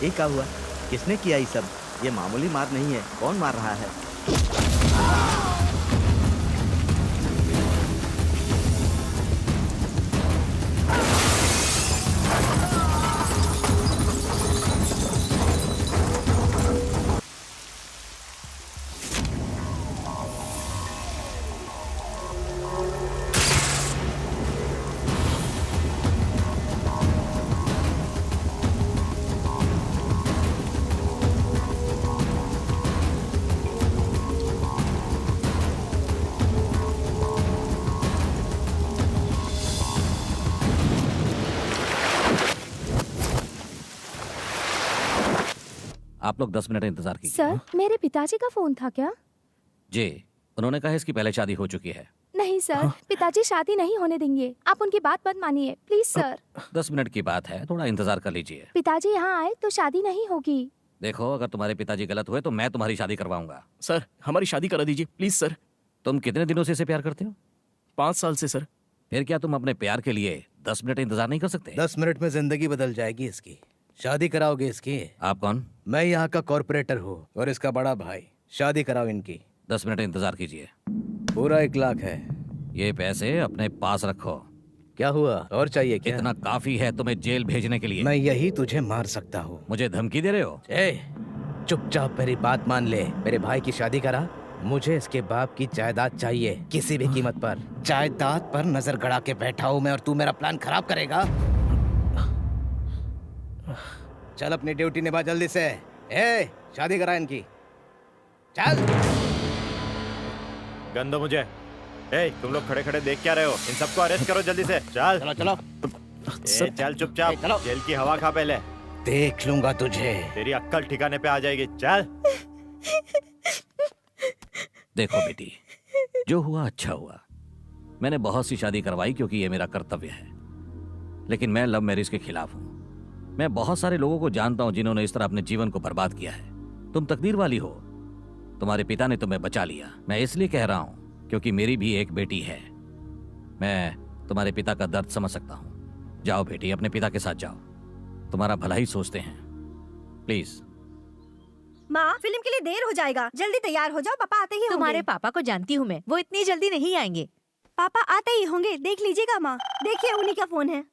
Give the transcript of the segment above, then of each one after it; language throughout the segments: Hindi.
ये क्या हुआ? किसने किया ये सब? ये मामूली मार नहीं है। कौन मार रहा है? आप लोग 10 मिनट इंतजार कीजिए। सर, मेरे पिताजी का फोन था क्या? जी, उन्होंने कहा इसकी पहले शादी हो चुकी है। नहीं सर, पिताजी शादी नहीं होने देंगे। आप उनकी बात मत मानिए प्लीज सर। 10 मिनट की बात है, थोड़ा इंतजार कर लीजिए। पिताजी यहाँ आए तो शादी नहीं होगी। देखो, अगर तुम्हारे पिताजी गलत हुए तो मैं तुम्हारी शादी करवाऊंगा। सर, हमारी शादी करा दीजिए प्लीज सर। तुम कितने दिनों से इसे प्यार करते हो? 5 साल से सर। फिर क्या तुम अपने प्यार के लिए 10 मिनट इंतजार नहीं कर सकते? 10 मिनट में जिंदगी बदल जाएगी इसकी। शादी कराओगे इसकी? आप कौन? मैं यहाँ का कॉर्पोरेटर हूँ और इसका बड़ा भाई। शादी कराओ इनकी। 10 मिनट इंतजार कीजिए। पूरा 1 लाख है। ये पैसे अपने पास रखो। क्या हुआ? और चाहिए क्या? इतना काफी है तुम्हें जेल भेजने के लिए। मैं यही तुझे मार सकता हूँ। मुझे धमकी दे रहे हो? चुपचाप मेरी बात मान ले। मेरे भाई की शादी करा। मुझे इसके बाप की जायदाद चाहिए, किसी भी कीमत पर। जायदाद पर नजर गड़ा के बैठा हूँ मैं और तू मेरा प्लान खराब करेगा? चल अपनी ड्यूटी निभा जल्दी से। शादी करा इनकी। चल। गंदो मुझे। तुम लोग खड़े खड़े देख क्या रहे हो? इन सबको अरेस्ट करो जल्दी से। चल चलो चलो। चल चुपचाप। जेल की हवा खा पहले। देख लूंगा तुझे। तेरी अक्कल ठिकाने पे आ जाएगी। चल। देखो बेटी, जो हुआ अच्छा हुआ। मैंने बहुत सी शादी करवाई क्योंकि ये मेरा कर्तव्य है, लेकिन मैं लव मैरिज के खिलाफ हूँ। मैं बहुत सारे लोगों को जानता हूँ जिन्होंने इस तरह अपने जीवन को बर्बाद किया है। तुम तकदीर वाली हो, तुम्हारे पिता ने तुम्हें बचा लिया। मैं इसलिए कह रहा हूँ क्योंकि मेरी भी एक बेटी है। मैं तुम्हारे पिता का दर्द समझ सकता हूँ। जाओ बेटी, अपने पिता के साथ जाओ, तुम्हारा भला ही सोचते हैं। प्लीज। माँ, फिल्म के लिए देर हो जाएगा, जल्दी तैयार हो जाओ, पापा आते ही होंगे। तुम्हारे पापा को जानती हूँ मैं, वो इतनी जल्दी नहीं आएंगे। पापा आते ही होंगे, देख लीजिएगा माँ। देखिए उन्हीं का फोन है।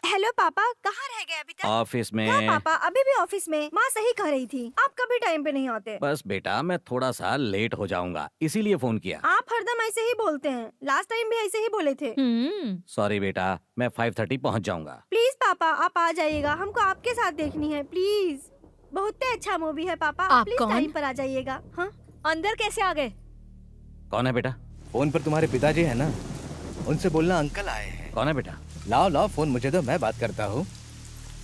हेलो पापा, कहाँ रह गए अभी तक? ऑफिस में। हाँ पापा, अभी भी ऑफिस में। माँ सही कह रही थी, आप कभी टाइम पे नहीं आते। बस बेटा, मैं थोड़ा सा लेट हो जाऊंगा, इसीलिए फोन किया। आप हरदम ऐसे ही बोलते हैं, लास्ट टाइम भी ऐसे ही बोले थे। सॉरी बेटा, मैं 5:30 पहुंच जाऊंगा। प्लीज पापा, आप आ जाइएगा, हमको आपके साथ देखनी है प्लीज। बहुत अच्छा मूवी है पापा, आप प्लीज कौन? टाइम पर आ जाइएगा। हाँ, अंदर कैसे आ गए? कौन है बेटा? फोन पर तुम्हारे पिताजी है ना, उनसे बोलना अंकल आए हैं। कौन है बेटा? लाओ लाओ फोन मुझे दो, मैं बात करता हूँ।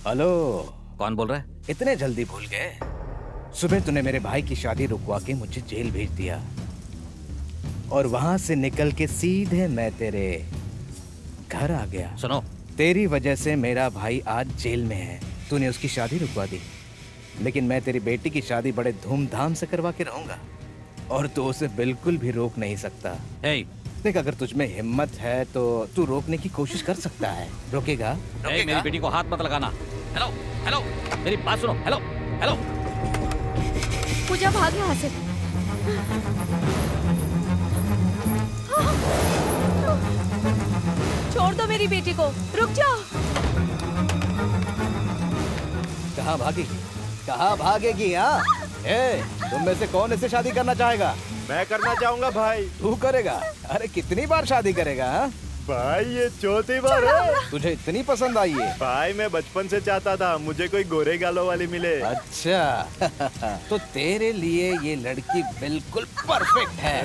हेलो। कौन बोल रहा है? इतने जल्दी भूल गए? सुबह तूने मेरे भाई की शादी रुकवा के मुझे जेल भेज दिया और वहां से निकल के सीधे मैं तेरे घर आ गया। सुनो, तेरी वजह से मेरा भाई आज जेल में है। तूने उसकी शादी रुकवा दी, लेकिन मैं तेरी बेटी की शादी बड़े धूमधाम से करवा के रहूंगा और तू उसे बिल्कुल भी रोक नहीं सकता। देख, अगर तुझ में हिम्मत है तो तू रोकने की कोशिश कर सकता है। रोकेगा? मेरी बेटी को हाथ मत लगाना। हेलो हेलो, मेरी बात सुनो। Hello hello. पूजा भाग यहाँ से। छोड़ दो मेरी बेटी को, रुक जाओ। कहाँ भागेगी? कहाँ भागेगी? तुम में से कौन इससे शादी करना चाहेगा? मैं करना चाहूंगा भाई। तू करेगा? अरे कितनी बार शादी करेगा? भाई ये चौथी बार है। तुझे इतनी पसंद आई है? भाई मैं बचपन से चाहता था मुझे कोई गोरे गालों वाली मिले। अच्छा तो तेरे लिए ये लड़की बिल्कुल परफेक्ट है।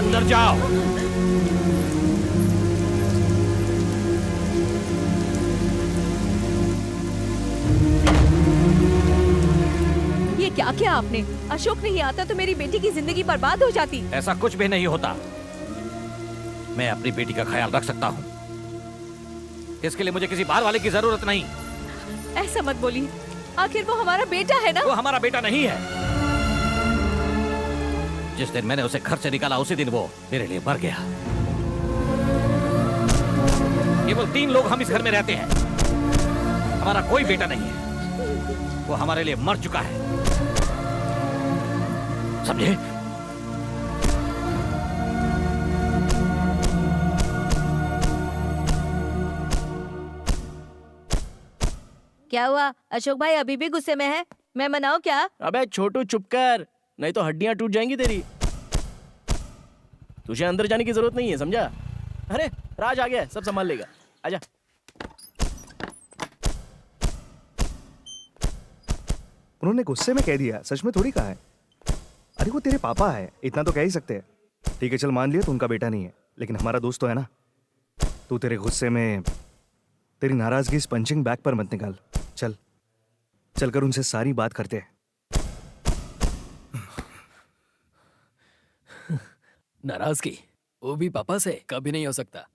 अंदर जाओ। ये क्या किया आपने? अशोक नहीं आता तो मेरी बेटी की जिंदगी बर्बाद हो जाती। ऐसा कुछ भी नहीं होता। मैं अपनी बेटी का ख्याल रख सकता हूँ। इसके लिए मुझे किसी बाहर वाले की जरूरत नहीं। ऐसा मत बोलिए, आखिर वो हमारा बेटा है ना। वो हमारा बेटा नहीं है। जिस दिन मैंने उसे घर से निकाला उसी दिन वो मेरे लिए मर गया। केवल 3 लोग हम इस घर में रहते हैं। हमारा कोई बेटा नहीं है। वो हमारे लिए मर चुका है, समझे? क्या हुआ? अशोक भाई अभी भी गुस्से में है? मैं मनाऊं क्या? अबे छोटू चुप कर, नहीं तो हड्डियां टूट जाएंगी तेरी। तुझे अंदर जाने की जरूरत नहीं है, समझा? अरे राज आ गया, सब संभाल लेगा। आजा। उन्होंने गुस्से में कह दिया, सच में थोड़ी कहा है। अरे वो तेरे पापा है, इतना तो कह ही सकते हैं। ठीक है चल मान लिया तो उनका बेटा नहीं है, लेकिन हमारा दोस्त तो है ना। तू तेरे गुस्से में तेरी नाराजगी इस पंचिंग बैग पर मत निकाल। चल चलकर उनसे सारी बात करते हैं। नाराजगी वो भी पापा से कभी नहीं हो सकता।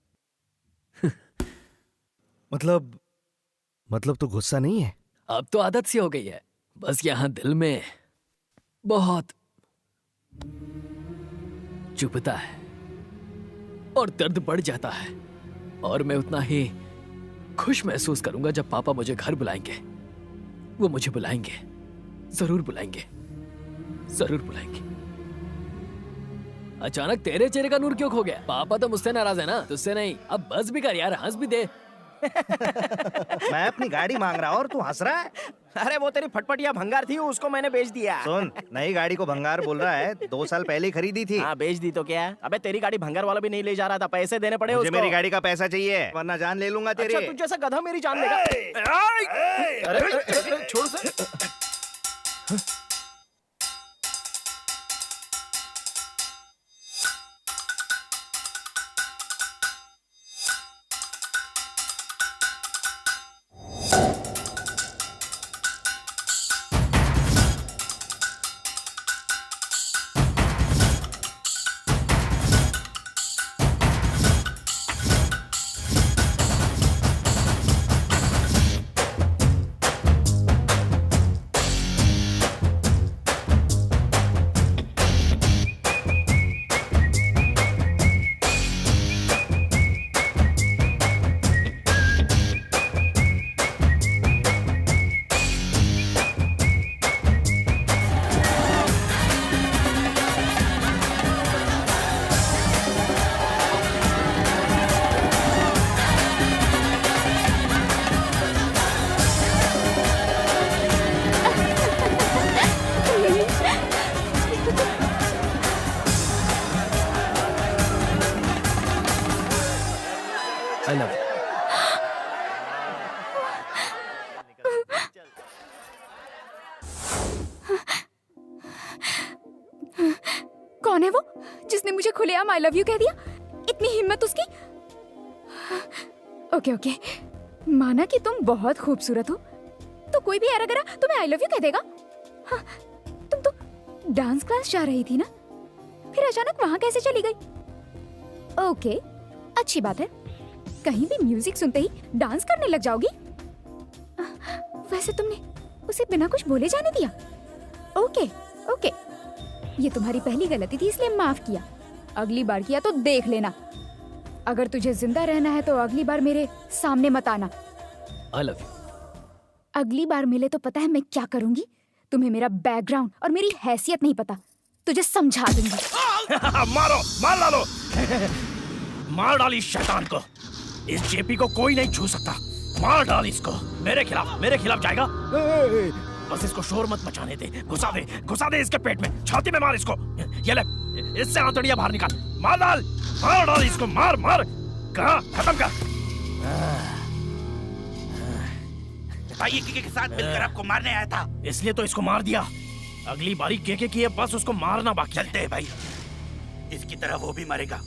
मतलब तो गुस्सा नहीं है? अब तो आदत सी हो गई है, बस यहाँ दिल में बहुत चुभता है और दर्द बढ़ जाता है। और मैं उतना ही खुश महसूस करूंगा जब पापा मुझे घर बुलाएंगे। वो मुझे बुलाएंगे, जरूर बुलाएंगे, जरूर बुलाएंगे। अचानक तेरे चेहरे का नूर क्यों खो गया? पापा तो मुझसे नाराज है ना, तुझसे नहीं। अब बस भी कर यार, हंस भी दे। मैं अपनी गाड़ी मांग रहा हूँ और तू हंस रहा है। अरे वो तेरी फटफटिया भंगार थी, उसको मैंने बेच दिया। सुन, नई गाड़ी को भंगार बोल रहा है, 2 साल पहले ही खरीदी थी। हाँ बेच दी तो क्या? अबे तेरी गाड़ी भंगार वाला भी नहीं ले जा रहा था, पैसे देने पड़े मुझे उसको। मेरी गाड़ी का पैसा चाहिए, वरना जान ले लूंगा तेरी। अच्छा, तुझ जैसा गधा मेरी जान लेगा। अरे छोड़ से। I love you. कौन है वो जिसने मुझे खुलेआम आई लव यू कह दिया? इतनी हिम्मत उसकी। ओके ओके, माना कि तुम बहुत खूबसूरत हो, तो कोई भी ऐरा गरा तुम्हें आई लव यू कह देगा। हाँ, तुम तो डांस क्लास जा रही थी ना, फिर अचानक वहां कैसे चली गई? ओके, अच्छी बात है। कहीं भी म्यूजिक सुनते ही डांस करने लग जाओगी? वैसे तुमने उसे बिना कुछ बोले जाने दिया? ओके ओके, ये तुम्हारी पहली गलती थी, इसलिए माफ किया। अगली बार किया तो देख लेना। अगर तुझे जिंदा रहना है तो अगली बार मेरे सामने मत आना। I love you. अगली बार मिले तो पता है मैं क्या करूंगी? तुम्हें मेरा बैकग्राउंड और मेरी हैसियत नहीं पता, तुझे समझा दूंगी। मारो, मार डालो। मार डाल इस शैतान को। इस जेपी को कोई नहीं छू सकता। मार डाल इसको। मेरे खिलाफ जाएगा। बस इसको शोर मत मचाने दे। घुसा दे इसके पेट में, छाती में मार इसको। ये ले, इससे आंतड़ियां बाहर निकाल। मार डाल इसको। मार। कहाँ? खत्म कर। भाई के साथ मिलकर आपको मारने आया था, इसलिए तो इसको मार दिया। अगली बारी के की है, बस उसको मारना बाकी। चलते हैं भाई। इसकी तरह वो भी मरेगा।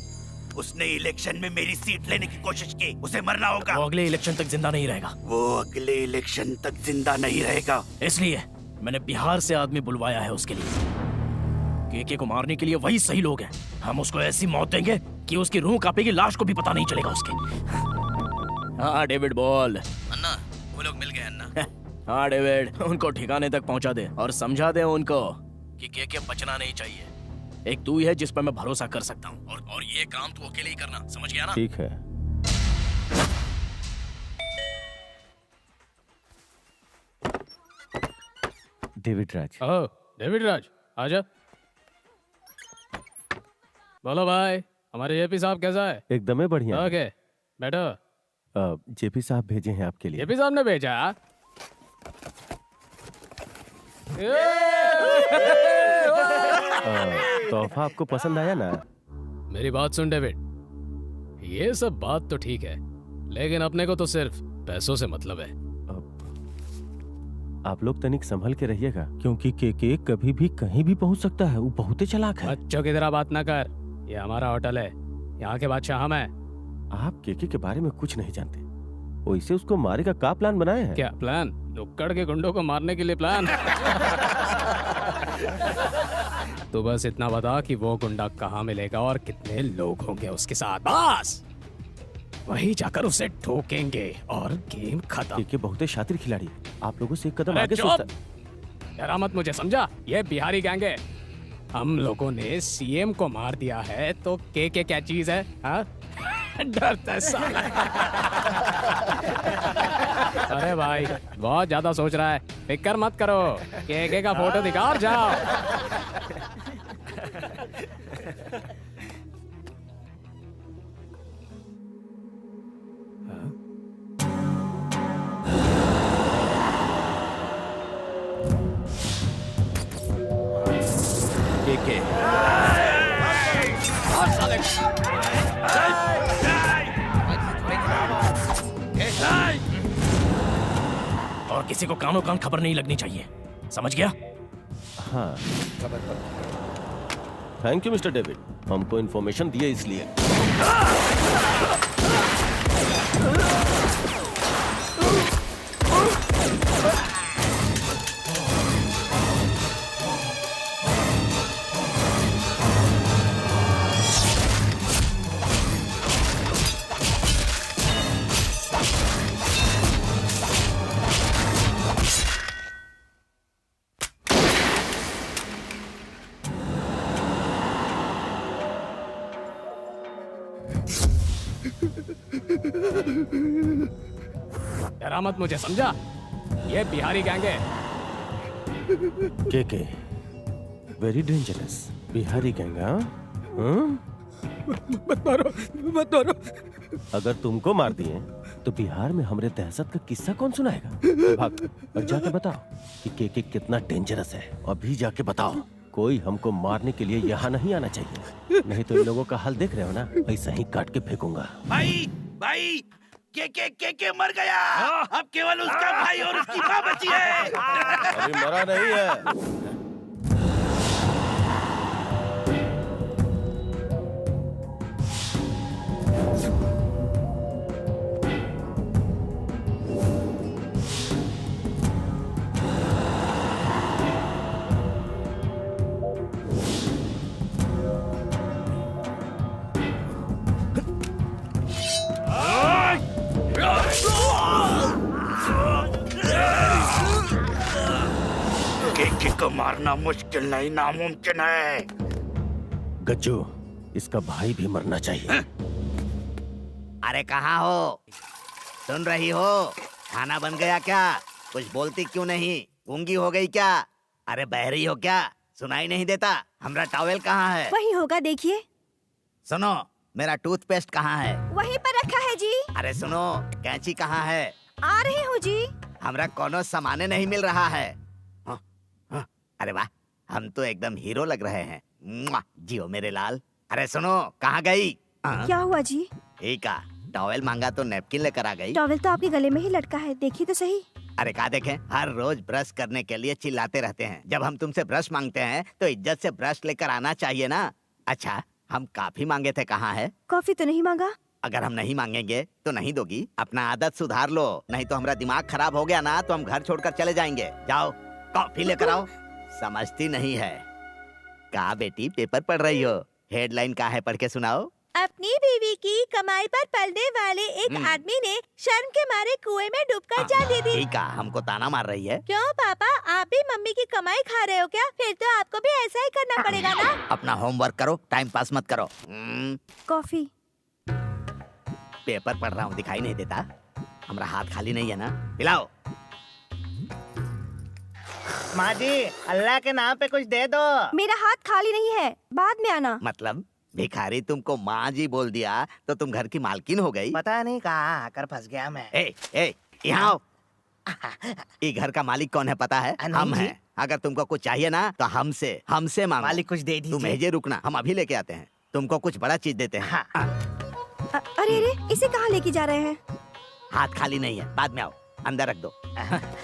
उसने इलेक्शन में मेरी सीट लेने की कोशिश की, उसे मरना होगा। वो अगले इलेक्शन तक जिंदा नहीं रहेगा। वो अगले इलेक्शन तक जिंदा नहीं रहेगा। इसलिए मैंने बिहार से आदमी बुलवाया है उसके लिए। केके को मारने के लिए वही सही लोग हैं। हम उसको ऐसी मौत देंगे कि उसकी रूह कांपेगी, लाश को भी पता नहीं चलेगा उसके। हाँ डेविड बोल। अन्ना, वो लोग मिल गए अन्ना। हाँ डेविड, उनको ठिकाने तक पहुंचा दे और समझा दे उनको कि केके बचना नहीं चाहिए। एक तू ही है जिस पर मैं भरोसा कर सकता हूँ, और ये काम तू अकेले ही करना, समझ गया ना? ठीक है। डेविड राज। ओह, डेविड राज, आजा। बोलो भाई, हमारे जेपी साहब कैसा है? एकदम ही बढ़िया। ओके, बैठो। जेपी साहब भेजे हैं आपके लिए। जेपी साहब ने भेजा? तोहफा आपको पसंद आया ना? मेरी बात सुन डेविड, ये सब बात तो ठीक है, लेकिन अपने को तो सिर्फ पैसों से मतलब है। आप लोग तनिक संभल के रहिएगा, क्योंकि केके कभी भी कहीं भी पहुंच सकता है। वो बहुत ही चालाक है। बच्चों की तरह बात ना कर, ये हमारा होटल है, यहाँ के बादशाह हम हैं। आप केके के बारे में कुछ नहीं जानते। वैसे उसको मारे का क्या प्लान बनाए हैं? क्या प्लान? नुक्कड़ के गुंडों को मारने के लिए प्लान? तो बस इतना बता कि वो गुंडा कहाँ मिलेगा और कितने लोग होंगे उसके साथ, बस वही जाकर उसे ठोकेंगे और गेम खत्म। केके बहुत ही शातिर खिलाड़ी, आप लोगों से एक कदम अरे आगे चुप! सोचता। डरा मत मुझे, समझा? ये बिहारी गैंग है। हम लोगों ने सीएम को मार दिया है तो के क्या चीज है? हाँ? डरता है साला। अरे भाई, बहुत ज्यादा सोच रहा है, फिक्र मत करो, के का फोटो दिखा और जाओ। केके और किसी को कानों कान खबर नहीं लगनी चाहिए, समझ गया? हाँ, थैंक यू मिस्टर डेविड, हमको इन्फॉर्मेशन दिए इसलिए। डरा मत मुझे, समझा? ये बिहारी गैंग है। KK very dangerous Bihari gang. हाँ? मत मारो, मत मारो। अगर तुमको मार दिए तो बिहार में हमरे दहशत का किस्सा कौन सुनाएगा? भाग और जाके बताओ कि केके कितना डेंजरस है। अभी जाके बताओ। कोई हमको मारने के लिए यहाँ नहीं आना चाहिए, नहीं तो इन लोगों का हाल देख रहे हो ना, ऐसा ही काट के फेंकूंगा। भाई भाई, के मर गया। अब केवल उसका भाई और उसकी माँ बची है। अभी मरा नहीं है। केके को मारना मुश्किल नहीं, नामुमकिन है। गज्जू, इसका भाई भी मरना चाहिए। अरे कहाँ हो? सुन रही हो? खाना बन गया क्या? कुछ बोलती क्यों नहीं? गूंगी हो गई क्या? अरे बहरी हो क्या? सुनाई नहीं देता? हमारा टॉवेल कहाँ है? वही होगा, देखिए। सुनो, मेरा टूथपेस्ट कहाँ है? वहीं पर रखा है जी। अरे सुनो, कैंची कहाँ है? आ रही हूँ जी। हमरा कोनो सामाने नहीं मिल रहा है। अरे वाह, हम तो एकदम हीरो लग रहे हैं। मुआ, जियो मेरे लाल। अरे सुनो, कहाँ गई? क्या हुआ जी? ठीक है, टॉवेल मांगा तो नैपकिन लेकर आ गई। टॉवेल तो आपके गले में ही लटका है, देखिए तो सही। अरे कहा देखें, हर रोज ब्रश करने के लिए चिल्लाते रहते हैं। जब हम तुमसे ब्रश मांगते हैं तो इज्जत से ब्रश लेकर आना चाहिए ना। अच्छा, हम काफी मांगे थे, कहाँ है? कॉफी तो नहीं मांगा। अगर हम नहीं मांगेंगे तो नहीं दोगी? अपना आदत सुधार लो, नहीं तो हमारा दिमाग खराब हो गया ना तो हम घर छोड़कर चले जाएंगे। जाओ कॉफी लेकर आओ। समझती नहीं है। कहा बेटी पेपर पढ़ रही हो? हेडलाइन क्या है, पढ़ के सुनाओ। अपनी बीवी की कमाई पर पलने वाले एक आदमी ने शर्म के मारे कुएं में डूबकर जान दे दी। ठीक है, हमको ताना मार रही है। क्यों पापा, आप भी मम्मी की कमाई खा रहे हो क्या? फिर तो आपको भी ऐसा ही करना पड़ेगा ना। अपना होमवर्क करो, टाइम पास मत करो। कॉफी। पेपर पढ़ रहा हूँ, दिखाई नहीं देता? हमारा हाथ खाली नहीं है ना? पिलाओ। माँ जी, अल्लाह के नाम पे कुछ दे दो। मेरा हाथ खाली नहीं है, बाद में आना। मतलब भिखारी तुमको माँ जी बोल दिया तो तुम घर की मालकिन हो गई? पता नहीं कहाँ आकर फंस गया मैं। यहाँ आओ। ये घर का मालिक कौन है पता है? हम हैं। अगर तुमको कुछ चाहिए ना तो हमसे मांगो। मालिक कुछ दे दीजिए। तुम भेजे रुकना, हम अभी लेके आते हैं। तुमको कुछ बड़ा चीज देते हैं। अरे अरे, इसे कहाँ लेके जा रहे हैं? हाथ खाली नहीं है, बाद में आओ, अंदर रख दो।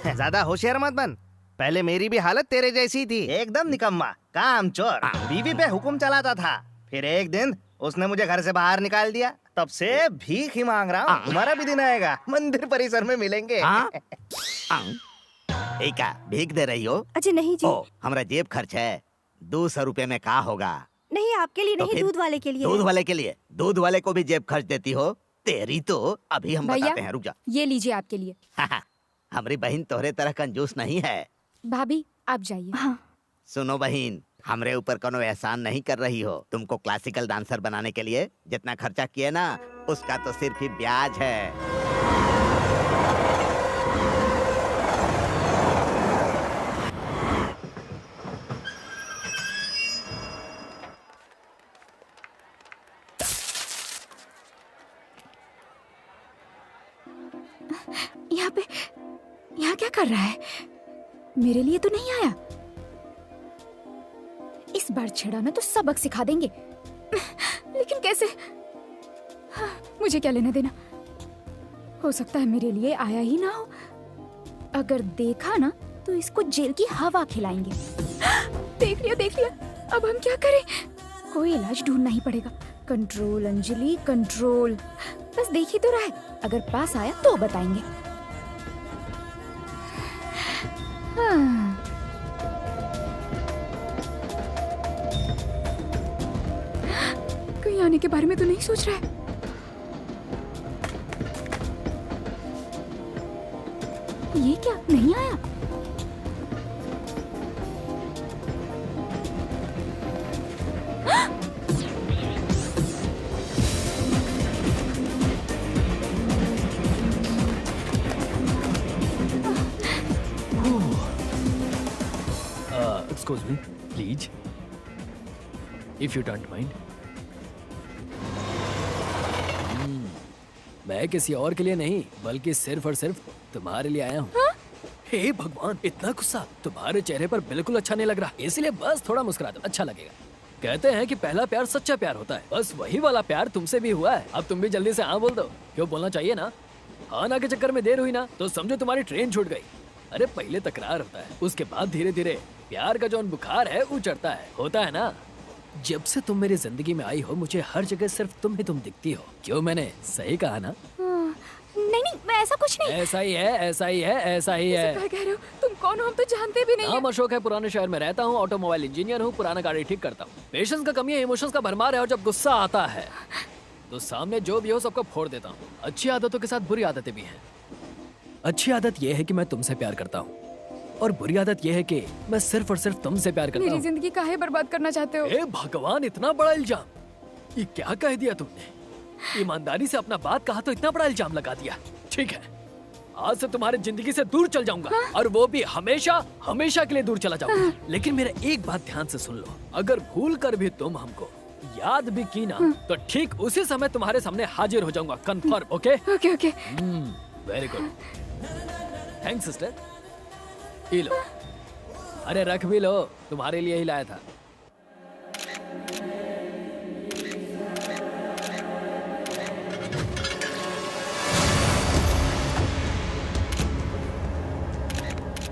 ज्यादा होशियार मत बन। पहले मेरी भी हालत तेरे जैसी थी, एकदम निकम्मा, काम चोर, बीवी पे हुक्म चलाता था। फिर एक दिन उसने मुझे घर से बाहर निकाल दिया, तब से भीख ही मांग रहा हूँ। तुम्हारा भी दिन आएगा, मंदिर परिसर में मिलेंगे। भीख दे रही हो? अच्छा नहीं जी। हमारा जेब खर्च है, 200 रुपए में क्या होगा? नहीं, आपके लिए नहीं, दूध वाले के लिए। दूध वाले के लिए? दूध वाले को भी जेब खर्च देती हो? तेरी तो अभी हम बताते हैं, रुक जा। ये लीजिए आपके लिए। हमारी बहन तोहरे तरह कंजूस नहीं है। भाभी आप जाइए। हाँ। सुनो बहन, हमरे ऊपर कोनो एहसान नहीं कर रही हो। तुमको क्लासिकल डांसर बनाने के लिए जितना खर्चा किए ना, उसका तो सिर्फ ही ब्याज है। यहाँ क्या कर रहा है? मेरे लिए तो नहीं आया। इस बार छेड़ा ना तो सबक सिखा देंगे। लेकिन कैसे? मुझे क्या लेना देना? हो सकता है मेरे लिए आया ही ना हो। अगर देखा ना तो इसको जेल की हवा खिलाएंगे। देख लिया। अब हम क्या करें? कोई इलाज ढूंढना ही पड़ेगा। Control Anjali, control. बस देख ही तो रहा है, अगर पास आया तो बताएंगे। कहीं आने के बारे में तो नहीं सोच रहा है? ये क्या, नहीं आया? Excuse me, please. If you don't mind. मैं किसी और के लिए नहीं, बल्कि सिर्फ और सिर्फ तुम्हारे लिए आया हूँ। हे भगवान, इतना गुस्सा तुम्हारे चेहरे पर बिल्कुल अच्छा नहीं लग रहा, इसलिए बस थोड़ा मुस्कुरा दो, अच्छा लगेगा। कहते हैं कि पहला प्यार सच्चा प्यार होता है, बस वही वाला प्यार तुमसे भी हुआ है। अब तुम भी जल्दी से हाँ बोल दो। क्यों बोलना चाहिए ना? हाँ ना के चक्कर में देर हुई ना तो समझो तुम्हारी ट्रेन छूट गई। अरे पहले तकरार होता है, उसके बाद धीरे धीरे प्यार का जो बुखार है वो चढ़ता है, होता है ना? जब से तुम मेरी जिंदगी में आई हो, मुझे हर जगह सिर्फ तुम ही तुम दिखती हो। क्यों, मैंने सही कहा ना? नहीं, मैं ऐसा कुछ नहीं। ऐसा ही है, ऐसा ही है, ऐसा ही है। क्या कह रहे हो? तुम कौन हो? हम तो जानते भी नहीं। नाम अशोक है, पुराने शहर में रहता हूँ, ऑटोमोबाइल इंजीनियर हूँ, पुराना गाड़ी ठीक करता हूँ। पेशेंस का कमी है, इमोशंस का भरमार है, और जब गुस्सा आता है तो सामने जो भी हो सबको फोड़ देता हूँ। अच्छी आदतों के साथ बुरी आदतें भी हैं। अच्छी आदत यह है कि मैं तुमसे प्यार करता हूँ, और बुरी आदत यह है कि मैं सिर्फ और सिर्फ तुमसे प्यार करता हूँ। मेरी जिंदगी काहे बर्बाद करना चाहते हो? हे भगवान, इतना बड़ा इल्जाम! ये क्या कह दिया तुमने? ईमानदारी से अपना बात कहा तो इतना बड़ा इल्जाम लगा दिया। ठीक है, आज से तुम्हारी जिंदगी से दूर चल जाऊंगा। और वो भी हमेशा हमेशा के लिए दूर चला जाऊंगा। लेकिन मेरा एक बात ध्यान से सुन लो, अगर भूल कर भी तुम हमको याद भी की ना तो ठीक उसी समय तुम्हारे सामने हाजिर हो जाऊंगा, confirm? Okay okay. Very good, thanks sister. ये लो। अरे रख भी लो, तुम्हारे लिए ही लाया था।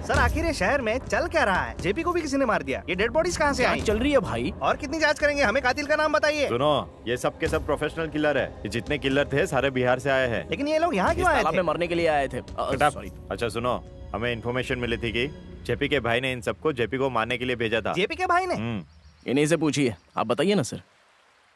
सर आखिर ये शहर में चल क्या रहा है? जेपी को भी किसी ने मार दिया। ये डेड बॉडीज कहाँ से आई? चल रही है भाई। और कितनी जांच करेंगे? हमें कातिल का नाम बताइए। सुनो, ये सब के सब प्रोफेशनल किलर है। ये जितने किलर थे सारे बिहार से आए हैं। लेकिन ये लोग यहाँ क्यों आए थे? मरने के लिए आए थे। अच्छा सुनो, हमें इन्फॉर्मेशन मिली थी कि जेपी के भाई ने इन सबको जेपी को मारने के लिए भेजा था। जेपी के भाई ने? इन्हीं से पूछिए, आप बताइए ना सर।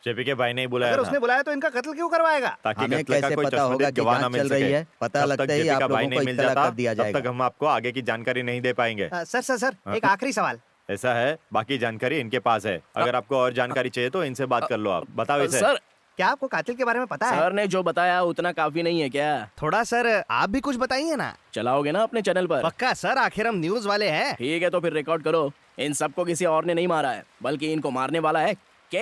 जेपी के भाई ने बुलाया अगर उसने बुलाया तो इनका कत्ल क्यों करवाएगा? ताकि कत्ल का कोई चश्मदीद गवाह न मिल सके। पता लगता ही आप लोगों को इत्तला कर दिया जाएगा। तब तक हम आपको आगे की जानकारी नहीं दे पाएंगे। सर एक आखिरी सवाल। ऐसा है, बाकी जानकारी इनके पास है। अगर आपको और जानकारी चाहिए तो इनसे बात कर लो। आप बताओ इसे। सर, क्या आपको कातिल के बारे में पता है? सर ने जो बताया उतना काफी नहीं है क्या? थोड़ा सर आप भी कुछ बताइए ना। चलाओगे ना अपने चैनल पर? पक्का सर, आखिर हम न्यूज वाले हैं। ठीक है तो फिर रिकॉर्ड करो। इन सबको किसी और ने नहीं मारा है, बल्कि इनको मारने वाला है के।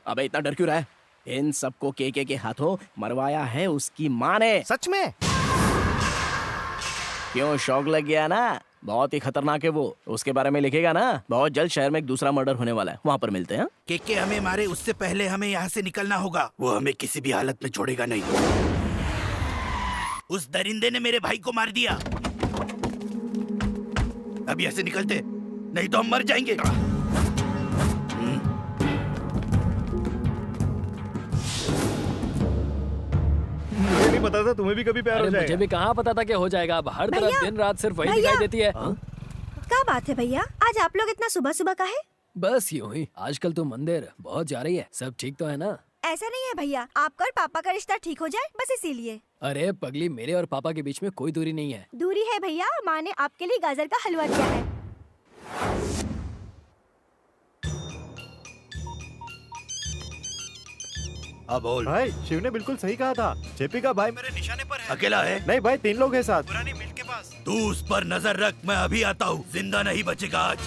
अबे इतना डर क्यों रहा है? इन सबको के के हाथों मरवाया है उसकी माँ ने। सच में? क्यों, शौक लग गया ना? बहुत ही खतरनाक है वो। उसके बारे में लिखेगा ना? बहुत जल्द शहर में एक दूसरा मर्डर होने वाला है, वहाँ पर मिलते हैं। के हमें मारे उससे पहले हमें यहाँ से निकलना होगा। वो हमें किसी भी हालत में छोड़ेगा नहीं। उस दरिंदे ने मेरे भाई को मार दिया। अब यहाँ से निकलते, नहीं तो हम मर जाएंगे। मुझे नहीं पता था तुम्हें भी कभी प्यार हो जाएगा। मुझे भी कहाँ पता था कि हो जाएगा। अब हर तरफ दिन रात सिर्फ वही दिखाई देती है। क्या बात है भैया, आज आप लोग इतना सुबह सुबह का है? बस यूं ही। आजकल तो मंदिर बहुत जा रही है। सब ठीक तो है ना? ऐसा नहीं है भैया, आपका और पापा का रिश्ता ठीक हो जाए बस इसीलिए। अरे पगली, मेरे और पापा के बीच में कोई दूरी नहीं है। दूरी है भैया, माँ ने आपके लिए गाजर का हलवा दिया है। हाँ बोल भाई, शिव ने बिल्कुल सही कहा था। जेपी का भाई मेरे निशाने पर है। अकेला है? नहीं भाई, 3 लोग हैं साथ। पुरानी मिल के पास। तू उस पर नजर रख, मैं अभी आता हूँ। जिंदा नहीं बचेगा आज।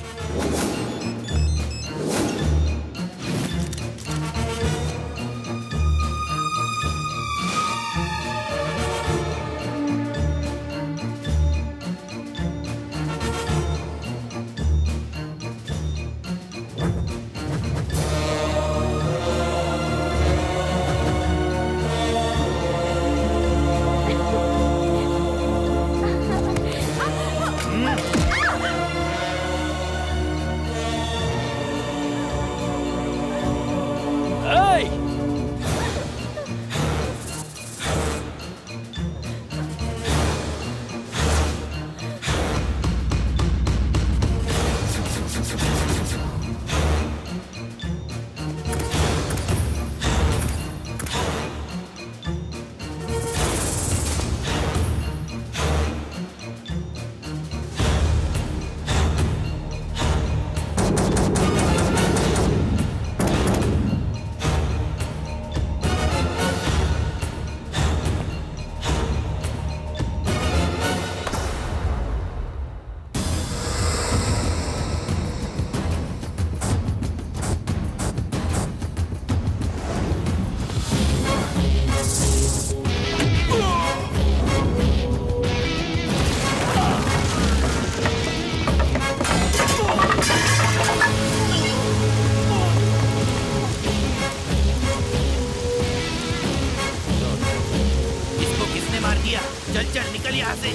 चल निकल यहाँ से।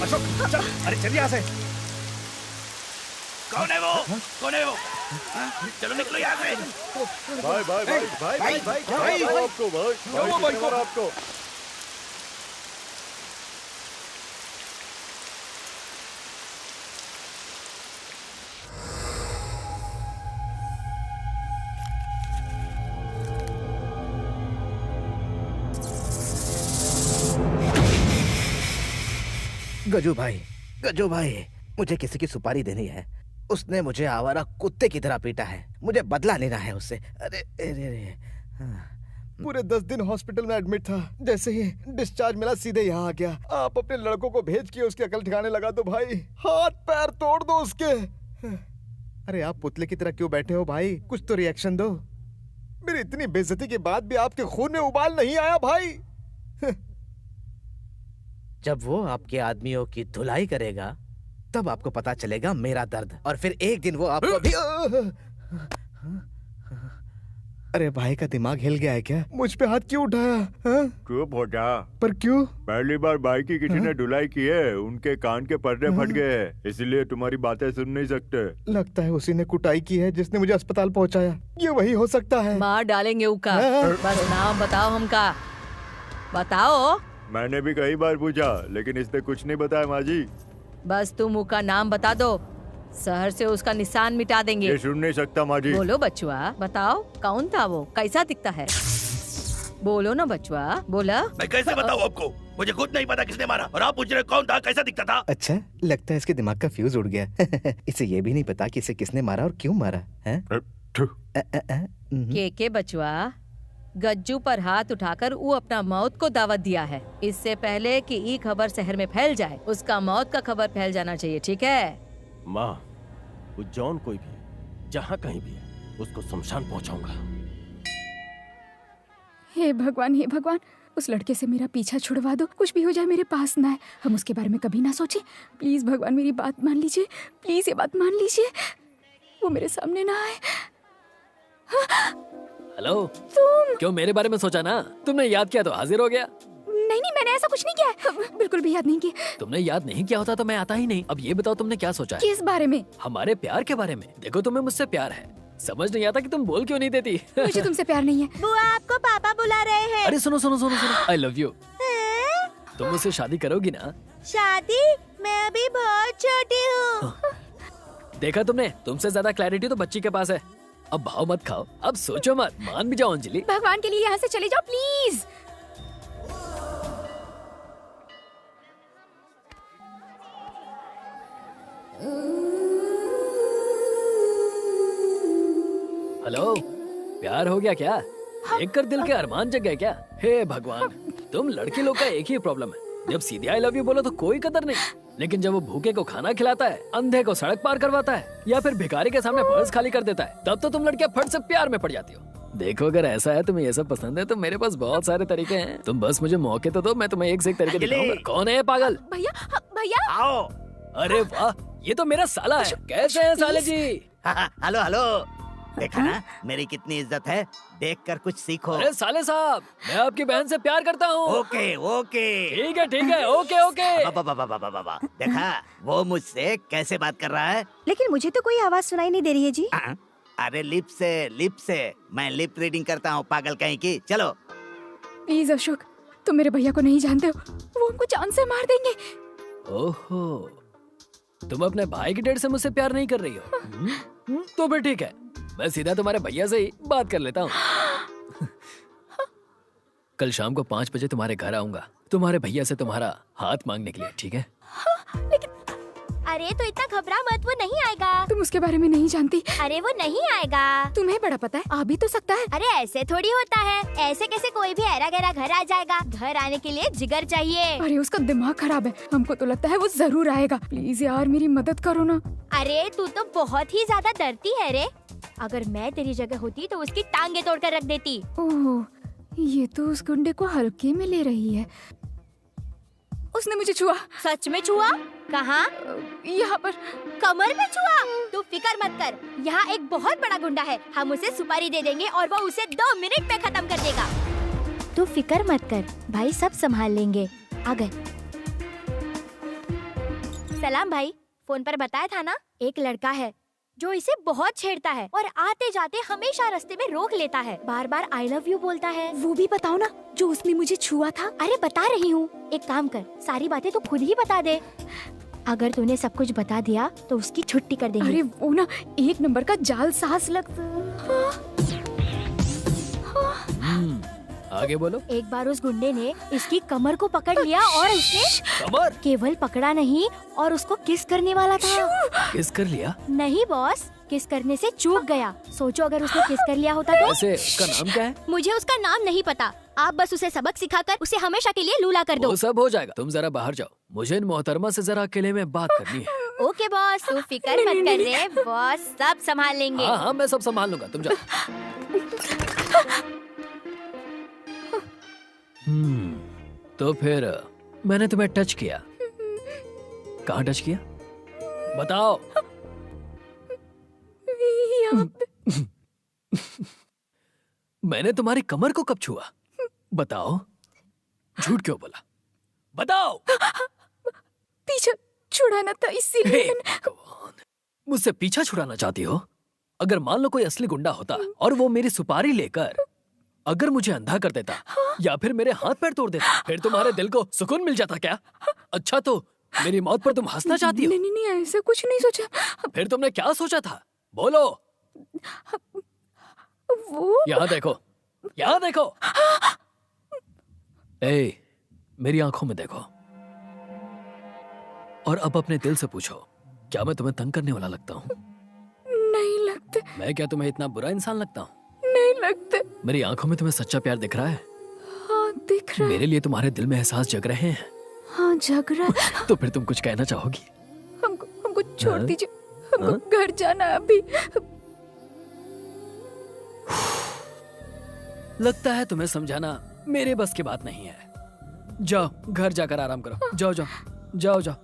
अशोक चल, अरे चल यहाँ से। कौन है वो? कौन है वो? चलो निकलो यहाँ से। भाई भाई भाई भाई भाई भाई भाई आपको भाई आपको गजू भाई, मुझे किसी की सुपारी देनी है। उसने मुझे आवारा कुत्ते की तरह पीटा है, मुझे बदला लेना है उससे। अरे अरे अरे पूरे 10 दिन हॉस्पिटल में एडमिट था। जैसे ही डिस्चार्ज मिला सीधे यहाँ आ गया। आप अपने लड़कों को भेज के उसकी अकल ठिकाने लगा दो भाई, हाथ पैर तोड़ दो उसके। अरे आप पुतले की तरह क्यों बैठे हो भाई? कुछ तो रिएक्शन दो। मेरी इतनी बेइज्जती के बाद भी आपके खून में उबाल नहीं आया भाई। जब वो आपके आदमियों की धुलाई करेगा तब आपको पता चलेगा मेरा दर्द, और फिर एक दिन वो आपको भी अरे भाई का दिमाग हिल गया है क्या? मुझ पे हाथ क्यों उठाया? हाँ? चुप हो जा। पर क्यों? पहली बार भाई की किसी ने धुलाई की है, उनके कान के पर्दे फट गए हैं, इसलिए तुम्हारी बातें सुन नहीं सकते। लगता है उसी ने कुटाई की है जिसने मुझे अस्पताल पहुंचाया। ये वही हो सकता है। मार डालेंगे उका। बस नाम बताओ हमका, बताओ। मैंने भी कई बार पूछा लेकिन इसने कुछ नहीं बताया माँ जी। बस तुम उका नाम बता दो, शहर से उसका निशान मिटा देंगे। ये सुन नहीं सकता माँ जी। बोलो बचुआ, बताओ कौन था वो, कैसा दिखता है? बोलो ना बचुआ, बोला। मैं कैसे बताऊँ आपको? मुझे खुद नहीं पता किसने मारा और आप पूछ रहे कौन था, कैसा दिखता था? अच्छा, लगता है इसके दिमाग का फ्यूज उड़ गया। इसे ये भी नहीं पता कि इसे किसने मारा और क्यों मारा है? के बचुआ, गज्जू पर हाथ उठाकर वो अपना मौत को दावत दिया है। इससे पहले कि ये खबर शहर में फैल जाए, उसका मौत का खबर फैल जाना चाहिए, ठीक है? माँ, वो जॉन कोई भी है, जहाँ कहीं भी है, उसको शमशान पहुँचाऊंगा। हे भगवान, हे भगवान, उस लड़के से मेरा पीछा छुड़वा दो। कुछ भी हो जाए मेरे पास ना आए, हम उसके बारे में कभी ना सोचें। प्लीज भगवान मेरी बात मान लीजिए, प्लीज ये बात मान लीजिए, वो मेरे सामने ना आए। हेलो, तुम क्यों मेरे बारे में सोचा ना? तुमने याद किया तो हाजिर हो गया। नहीं नहीं, मैंने ऐसा कुछ नहीं किया, बिल्कुल भी याद नहीं किया। तुमने याद नहीं किया होता तो मैं आता ही नहीं। अब ये बताओ तुमने क्या सोचा है? किस बारे में? हमारे प्यार के बारे में। देखो तुम्हें मुझसे प्यार है, समझ नहीं आता कि तुम बोल क्यों नहीं देती। मुझे तुमसे प्यार नहीं है। बुआ आपको पापा बुला रहे हैं। अरे सुनो सुनो सुनो सुनो, आई लव यू। तुम मुझसे शादी करोगी ना? शादी? मैं अभी बहुत छोटी हूँ। देखा तुमने, तुमसे ज्यादा क्लैरिटी तो बच्ची के पास है। अब भाव मत खाओ, अब सोचो मत, मान भी जाओ अंजलि। भगवान के लिए यहाँ से चले जाओ प्लीज। हेलो, प्यार हो गया क्या? देख कर दिल के अरमान जग गए क्या? हे भगवान, तुम लड़के लोग का एक ही प्रॉब्लम है, जब सीधे आई लव यू बोलो तो कोई कदर नहीं, लेकिन जब वो भूखे को खाना खिलाता है, अंधे को सड़क पार करवाता है या फिर भिखारी के सामने पर्स खाली कर देता है, तब तो तुम लड़कियां फट से प्यार में पड़ जाती हो। देखो अगर ऐसा है, तुम्हें ये सब पसंद है तो मेरे पास बहुत सारे तरीके हैं। तुम बस मुझे मौके तो दो, मैं तुम्हें एक से एक तरीके दिखाऊंगा। कौन है ये पागल? भैया, भैया आओ। अरे वाह, ये तो मेरा साला है। कैसे हैं साले जी? हेलो हेलो, देखा ना मेरी कितनी इज्जत है, देखकर कुछ सीखो। अरे साले साहब, मैं आपकी बहन से प्यार करता हूँ। ओके ओके, ठीक है, ओके ओके। बाबा देखा वो मुझसे कैसे बात कर रहा है? लेकिन मुझे तो कोई आवाज सुनाई नहीं दे रही है जी। अरे लिप से मैं लिप रीडिंग करता हूँ, पागल कहीं की। चलो प्लीज अशोक, तुम मेरे भैया को नहीं जानते हो, वो हमको जान से मार देंगे। ओहो, तुम अपने भाई की डेट से मुझसे प्यार नहीं कर रही हो? तो फिर ठीक है, मैं सीधा तुम्हारे भैया से ही बात कर लेता हूँ। कल शाम को 5 बजे तुम्हारे घर आऊंगा, तुम्हारे भैया से तुम्हारा हाथ मांगने के लिए, ठीक है? अरे तो इतना घबरा मत, वो नहीं आएगा। तुम उसके बारे में नहीं जानती। अरे वो नहीं आएगा। तुम्हें बड़ा पता है, आ भी तो सकता है। अरे ऐसे थोड़ी होता है, ऐसे कैसे कोई भी ऐरा गैरा घर आ जाएगा? घर आने के लिए जिगर चाहिए। अरे उसका दिमाग खराब है, हमको तो लगता है वो जरूर आएगा। प्लीज यार मेरी मदद करो ना। अरे तू तो बहुत ही ज्यादा डरती है रे। अगर मैं तेरी जगह होती तो उसकी टांगे तोड़कर रख देती। ओह, ये तो उस गुंडे को हल्के में ले रही है। उसने मुझे छुआ। सच में छुआ? कहाँ? यहाँ पर कमर में छुआ? तू फिकर मत कर, यहाँ एक बहुत बड़ा गुंडा है, हम उसे सुपारी दे देंगे और वो उसे 2 मिनट में खत्म कर देगा। तू फिकर मत कर, भाई सब संभाल लेंगे। आ गए। सलाम भाई, फोन पर बताया था ना, एक लड़का है जो इसे बहुत छेड़ता है और आते जाते हमेशा रास्ते में रोक लेता है, बार बार आई लव यू बोलता है। वो भी बताओ ना जो उसने मुझे छुआ था। अरे बता रही हूँ, एक काम कर, सारी बातें तो खुद ही बता दे। अगर तूने सब कुछ बता दिया तो उसकी छुट्टी कर देंगे। अरे वो ना एक नंबर का जाल सास लगता। आगे बोलो। एक बार उस गुंडे ने इसकी कमर को पकड़ लिया और उसने कमर केवल पकड़ा नहीं और उसको किस करने वाला था। किस कर लिया? नहीं बॉस, किस करने से चूक गया। सोचो अगर उसने किस कर लिया होता तो। वैसे उसका नाम क्या है? मुझे उसका नाम नहीं पता, आप बस उसे सबक सिखाकर उसे हमेशा के लिए लूला कर दो। वो सब हो जाएगा, तुम जरा बाहर जाओ, मुझे इन मोहतरमा से जरा अकेले में बात करनी है। ओके बॉस, तू फिकर मत कर रे, बॉस सब संभाल लेंगे। हाँ मैं सब संभाल लूंगा, तुम जाओ। तो फिर मैंने तुम्हें टच किया, कहाँ टच किया बताओ? मैंने तुम्हारी कमर को कब छुआ? बताओ, झूठ क्यों बोला? बताओ। पीछा छुड़ाना था इसीलिए मुझसे पीछा छुड़ाना चाहती हो? अगर मान लो कोई असली गुंडा होता और वो मेरी सुपारी लेकर अगर मुझे अंधा कर देता या फिर मेरे हाथ पैर तोड़ देता, फिर तुम्हारे दिल को सुकून मिल जाता क्या? अच्छा तो मेरी मौत पर तुम हंसना चाहती हो? नहीं, ऐसा कुछ नहीं सोचा। फिर तुमने क्या सोचा था? बोलो। वो यहाँ देखो, यहाँ देखो। ए, मेरी आंखों में देखो और अब अपने दिल से पूछो, क्या मैं तुम्हें तंग करने वाला लगता हूँ? नहीं लगते। मैं क्या तुम्हें इतना बुरा इंसान लगता हूँ? नहीं लगते। मेरी आंखों में तुम्हें सच्चा प्यार दिख रहा है? हाँ, दिख रहा है। मेरे लिए तुम्हारे दिल में एहसास जग रहे हैं? हाँ, जग रहा है। तो फिर तुम कुछ कहना चाहोगी? हमको छोड़ दीजिए, हमको घर जाना अभी। लगता है तुम्हें समझाना मेरे बस की बात नहीं है। जाओ, घर जाकर आराम करो। जाओ जाओ जाओ जाओ।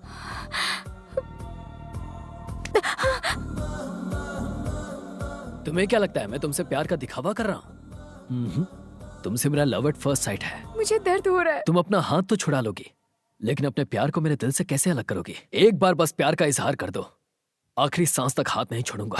तुम्हें क्या लगता है मैं तुमसे प्यार का दिखावा कर रहा हूँ? तुमसे मेरा लव एट फर्स्ट साइट है। मुझे दर्द हो रहा है। तुम अपना हाथ तो छुड़ा लोगी, लेकिन अपने प्यार को मेरे दिल से कैसे अलग करोगी? एक बार बस प्यार का इजहार कर दो, आखिरी सांस तक हाथ नहीं छोड़ूंगा।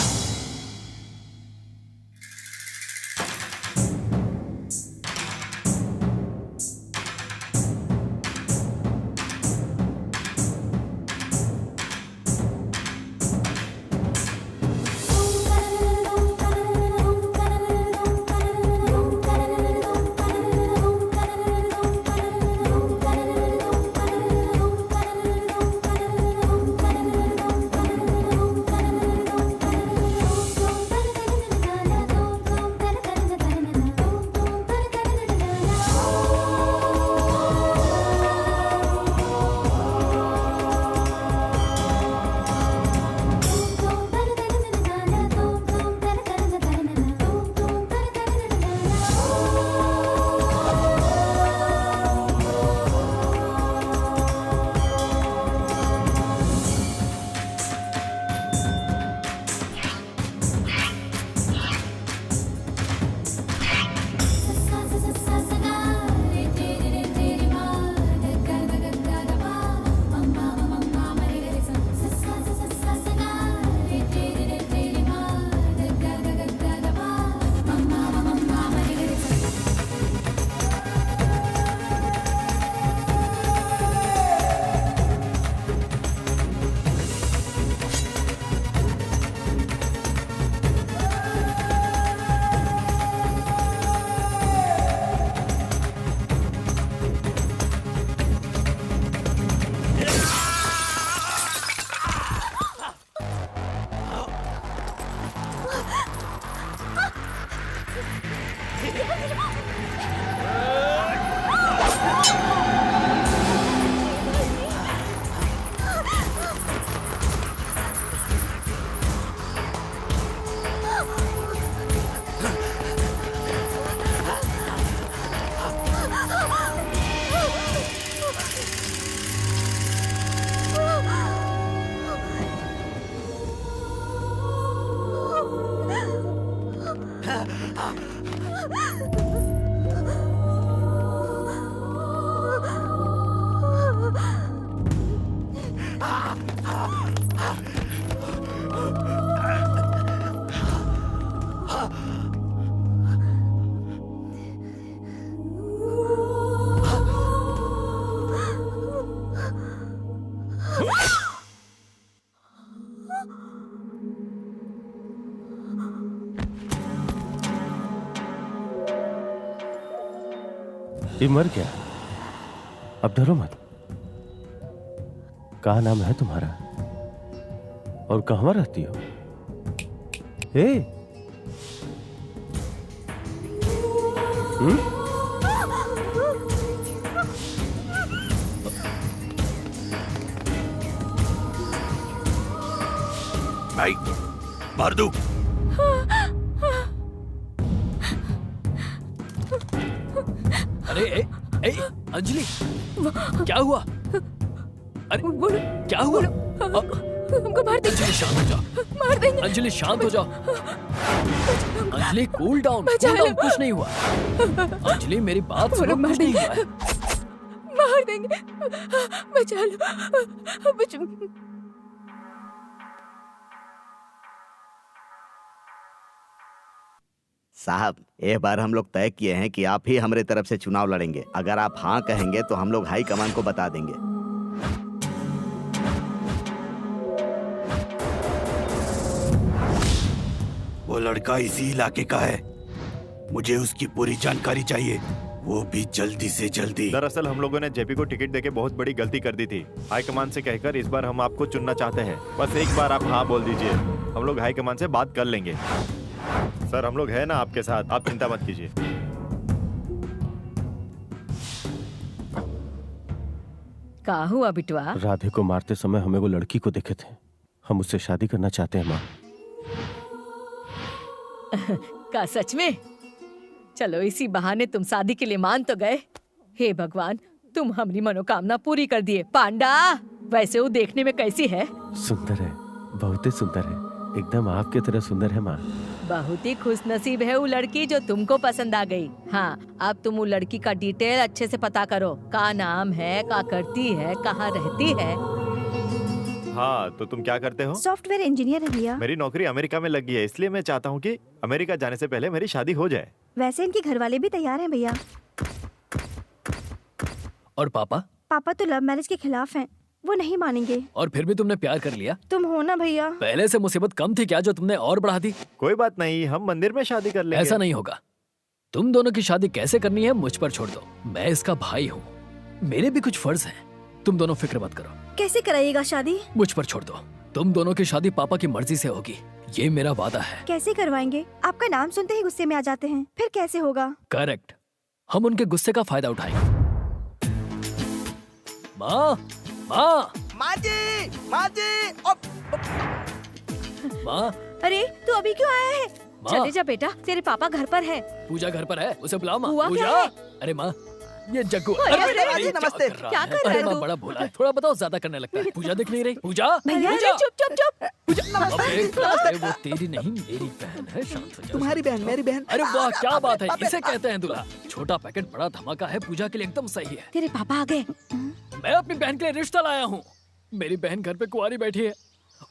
ये मर गया। अब डरो मत। क्या नाम है तुम्हारा और कहां रहती हो? हे भाई मार दूं? अरे अंजलि, क्या हुआ? अरे क्या हुआ? हमको मार देंगे। अंजलि शांत हो जाओ। मार देंगे। अंजलि शांत हो जाओ। अंजलि कूल डाउन, कुछ नहीं हुआ। अंजलि मेरी बात सुनो, कुछ नहीं हुआ है। मार देंगे, बचा लो। साहब, एक बार हम लोग तय किए हैं कि आप ही हमारे तरफ से चुनाव लड़ेंगे। अगर आप हाँ कहेंगे तो हम लोग हाई कमान को बता देंगे। वो लड़का इसी इलाके का है, मुझे उसकी पूरी जानकारी चाहिए, वो भी जल्दी से जल्दी। दरअसल हम लोगों ने जेपी को टिकट देके बहुत बड़ी गलती कर दी थी। हाईकमान से कहकर इस बार हम आपको चुनना चाहते हैं। बस एक बार आप हाँ बोल दीजिए, हम लोग हाईकमान से बात कर लेंगे। सर, हम लोग हैं ना आपके साथ, आप चिंता मत कीजिए। क्या हुआ बिटवा? राधे को मारते समय हमें वो लड़की को देखे थे, हम उससे शादी करना चाहते हैं माँ। का सच में? चलो इसी बहाने तुम शादी के लिए मान तो गए। हे भगवान, तुम हमारी मनोकामना पूरी कर दिए। पांडा, वैसे वो देखने में कैसी है? सुंदर है, बहुत ही सुंदर है, एकदम आपके तरह सुंदर है माँ। बहुत ही खुश नसीब है वो लड़की जो तुमको पसंद आ गई। हाँ, अब तुम वो लड़की का डिटेल अच्छे से पता करो। का नाम है, का करती है, कहाँ रहती है। हाँ, तो तुम क्या करते हो? सॉफ्टवेयर इंजीनियर है भैया। मेरी नौकरी अमेरिका में लगी है, इसलिए मैं चाहता हूँ कि अमेरिका जाने से पहले मेरी शादी हो जाए। वैसे इनके घर वाले भी तैयार हैं भैया। और पापा? पापा तो लव मैरिज के खिलाफ हैं, वो नहीं मानेंगे। और फिर भी तुमने प्यार कर लिया? तुम हो ना भैया। पहले से मुसीबत कम थी क्या जो तुमने और बढ़ा दी? कोई बात नहीं, हम मंदिर में शादी कर लेंगे। ऐसा नहीं होगा। तुम दोनों की शादी कैसे करनी है मुझ पर छोड़ दो। मैं इसका भाई हूँ, मेरे भी कुछ फर्ज हैं। तुम दोनों फिक्र मत करो। कैसे कराइएगा शादी? मुझ पर छोड़ दो। तुम दोनों की शादी पापा की मर्जी से होगी, ये मेरा वादा है। कैसे करवाएंगे? आपका नाम सुनते ही गुस्से में आ जाते हैं, फिर कैसे होगा? करेक्ट, हम उनके गुस्से का फायदा उठाएंगे। माँ, माँ, माँ जी, माँ जी। माँ। अरे तू अभी क्यों आया है? चले जा बेटा, तेरे पापा घर पर है। पूजा घर पर है, उसे बुलाओ माँ। हुआ क्या पूजा। है? अरे माँ, ये जग्गू। अरे नमस्ते। क्या कर रहा अरे है माँ, तू? बड़ा भोला है, थोड़ा बताओ, ज्यादा करने लगता है। पूजा दिख नहीं रही? पूजा, भैया पूजा। चुप चुप चुप। अरे वो तेरी नहीं, मेरी बहन है, शांत हो जा। तुम्हारी बहन, मेरी बहन। अरे वाह, क्या बात है, इसे कहते हैं दूल्हा। छोटा पैकेट बड़ा धमाका है, पूजा के लिए एकदम सही है। तेरे पापा आ गए। मैं अपनी बहन के लिए रिश्ता लाया हूँ। मेरी बहन घर पे कुंवारी बैठी है,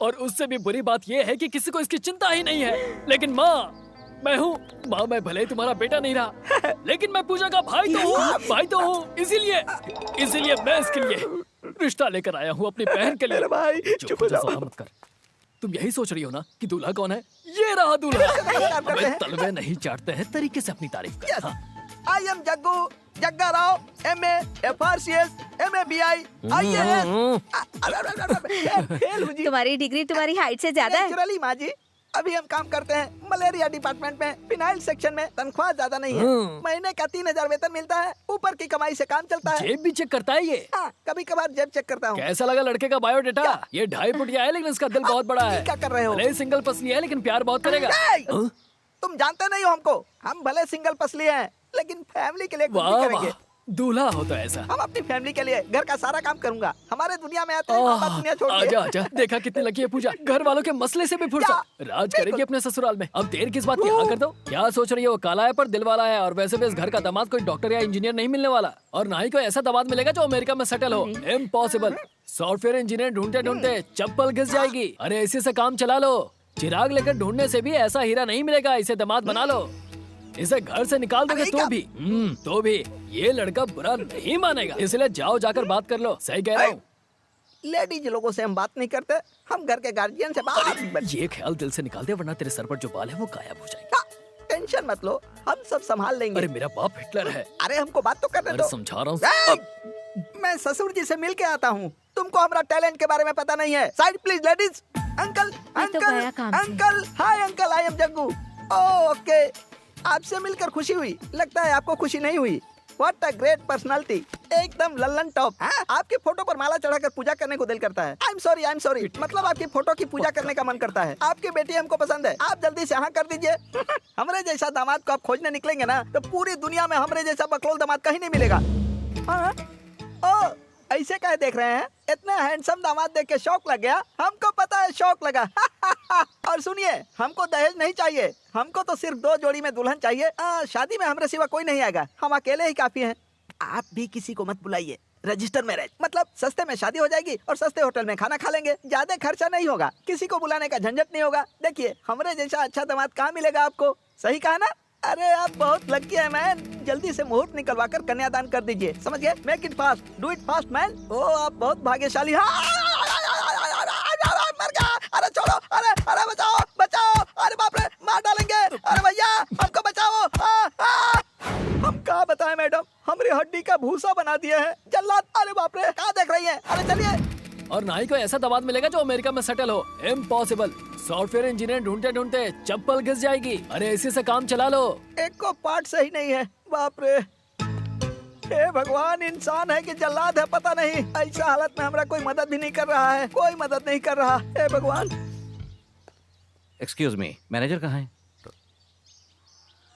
और उससे भी बुरी बात यह है कि किसी को इसकी चिंता ही नहीं है। लेकिन माँ, मैं हूँ माँ, मैं भले ही तुम्हारा बेटा नहीं रहा, लेकिन मैं पूजा का भाई तो हूँ, इसीलिए मैं इसके लिए रिश्ता लेकर आया हूँ, अपनी बहन के लिए। भाई, चुप हो जाओ, मत कर। तुम यही सोच रही हो ना कि दूल्हा कौन है? ये रहा दूल्हा। हमें तलवे नहीं चाटते हैं, तरीके से अपनी तारीफ कर। हाँ। I am Jaggu, Jagga Rao, MA, FRCS, MABI, तुम्हारी डिग्री तुम्हारी हाइट से ज्यादा है। नेचुरली माँ जी, अभी हम काम करते हैं मलेरिया डिपार्टमेंट में, फिनाइल सेक्शन में। तनख्वाह ज्यादा नहीं है, महीने का 3000 वेतन मिलता है, ऊपर की कमाई से काम चलता है। जेब भी चेक करता है ये? कभी कभार जेब चेक करता हूँ। कैसा लगा लड़के का बायोडेटा? ये 2.5 फुटिया है, लेकिन इसका दिल बहुत बड़ा है। क्या कर रहे हो? भले सिंगल पसली है, लेकिन प्यार बहुत करेगा। तुम जानते नहीं हो हमको, हम भले सिंगल पसली हैं, लेकिन फैमिली के लिए कुछ भी करेंगे। दूल्हा हो तो ऐसा। हम अपनी फैमिली के लिए घर का सारा काम करूंगा। हमारे दुनिया में आते हैं, पापा दुनिया छोड़ के। आजा, देखा कितनी लकी है पूजा, घर वालों के मसले से भी फुर्सत। राज करेगी अपने ससुराल में। अब देर किस बात की, हाँ कर दो। क्या सोच रही हो, काला है पर दिल वाला है। और वैसे भी इस घर का दामाद कोई डॉक्टर या इंजीनियर नहीं मिलने वाला, और ना ही कोई ऐसा दामाद मिलेगा जो अमेरिका में सेटल हो। इम्पॉसिबल। सॉफ्टवेयर इंजीनियर ढूंढते ढूंढते चप्पल घिस जाएगी। अरे इसी से काम चला लो। चिराग लेकर ढूंढने से भी ऐसा हीरा नहीं मिलेगा, इसे दामाद बना लो। इसे घर से निकाल दोगे तो भी ये लड़का बुरा नहीं मानेगा, इसलिए जाओ जाकर बात कर लो। सही कह रहा हूँ। लेडीज लोगों से हम बात नहीं करते, हम घर के गार्जियन से बात। ये ख्याल दिल से निकाल दे, वरना तेरे सर पर जो बाल है वो गायब हो जाएंगे। टेंशन मत लो, हम सब संभाल लेंगे। अरे मेरा बाप हिटलर है। अरे हमको बात तो करने दो। समझा रहा हूँ। मैं ससुर जी से मिल के आता हूँ, तुमको हमारा टैलेंट के बारे में पता नहीं है। Side please ladies. Uncle, uncle, hi uncle, I am Jaggu. Okay, आपसे मिलकर खुशी हुई, लगता है आपको खुशी नहीं हुई। What a great personality, एकदम लल्लन टॉप। आपके फोटो पर माला चढ़ाकर पूजा करने को दिल करता है। I'm sorry, मतलब आपकी फोटो की पूजा करने का मन करता है। आपकी बेटी हमको पसंद है, आप जल्दी से हाँ कर दीजिए। हमरे जैसा दामाद को आप खोजने निकलेंगे ना, तो पूरी दुनिया में हमरे जैसा बकलोल दामाद कहीं नहीं मिलेगा। ऐसे काहे देख रहे हैं? इतना हैंडसम दामाद देख के शौक लग गया? हमको पता है शौक लगा। और सुनिए, हमको दहेज नहीं चाहिए, हमको तो सिर्फ 2 जोड़ी में दुल्हन चाहिए। शादी में हमरे सिवा कोई नहीं आएगा, हम अकेले ही काफी हैं। आप भी किसी को मत बुलाइए, रजिस्टर मैरिज, मतलब सस्ते में शादी हो जाएगी और सस्ते होटल में खाना खा लेंगे, ज्यादा खर्चा नहीं होगा, किसी को बुलाने का झंझट नहीं होगा। देखिए, हमरे जैसा अच्छा दामाद कहाँ मिलेगा आपको? सही कहा ना? अरे आप बहुत लकी है मैन, जल्दी से मुहूर्त निकलवा कर कन्यादान कर दीजिए, समझ गए? Make it fast, do it fast man. ओ आप बहुत भाग्यशाली। मर गया, अरे छोड़ो, अरे बचाओ बचाओ, अरे बाप रे मार डालेंगे, अरे भैया हमको बचाओ। हम क्या बताएं मैडम, हमारी हड्डी का भूसा बना दिया है जल्लाद। अरे बाप रे, क्या देख रही है? अरे चलिए। और ना ही कोई ऐसा दामाद मिलेगा जो अमेरिका में सेटल हो, इम्पॉसिबल। सॉफ्टवेयर इंजीनियर ढूंढते ढूंढते चप्पल घिस जाएगी। अरे इसी से काम चला लो। एक को पार्ट सही नहीं है, बाप रे। हे भगवान, इंसान है कि जल्लाद है पता नहीं। ऐसा हालत में हमारा कोई मदद भी नहीं कर रहा है, कोई मदद नहीं कर रहा। हे भगवान। एक्सक्यूज मी, मैनेजर कहाँ है?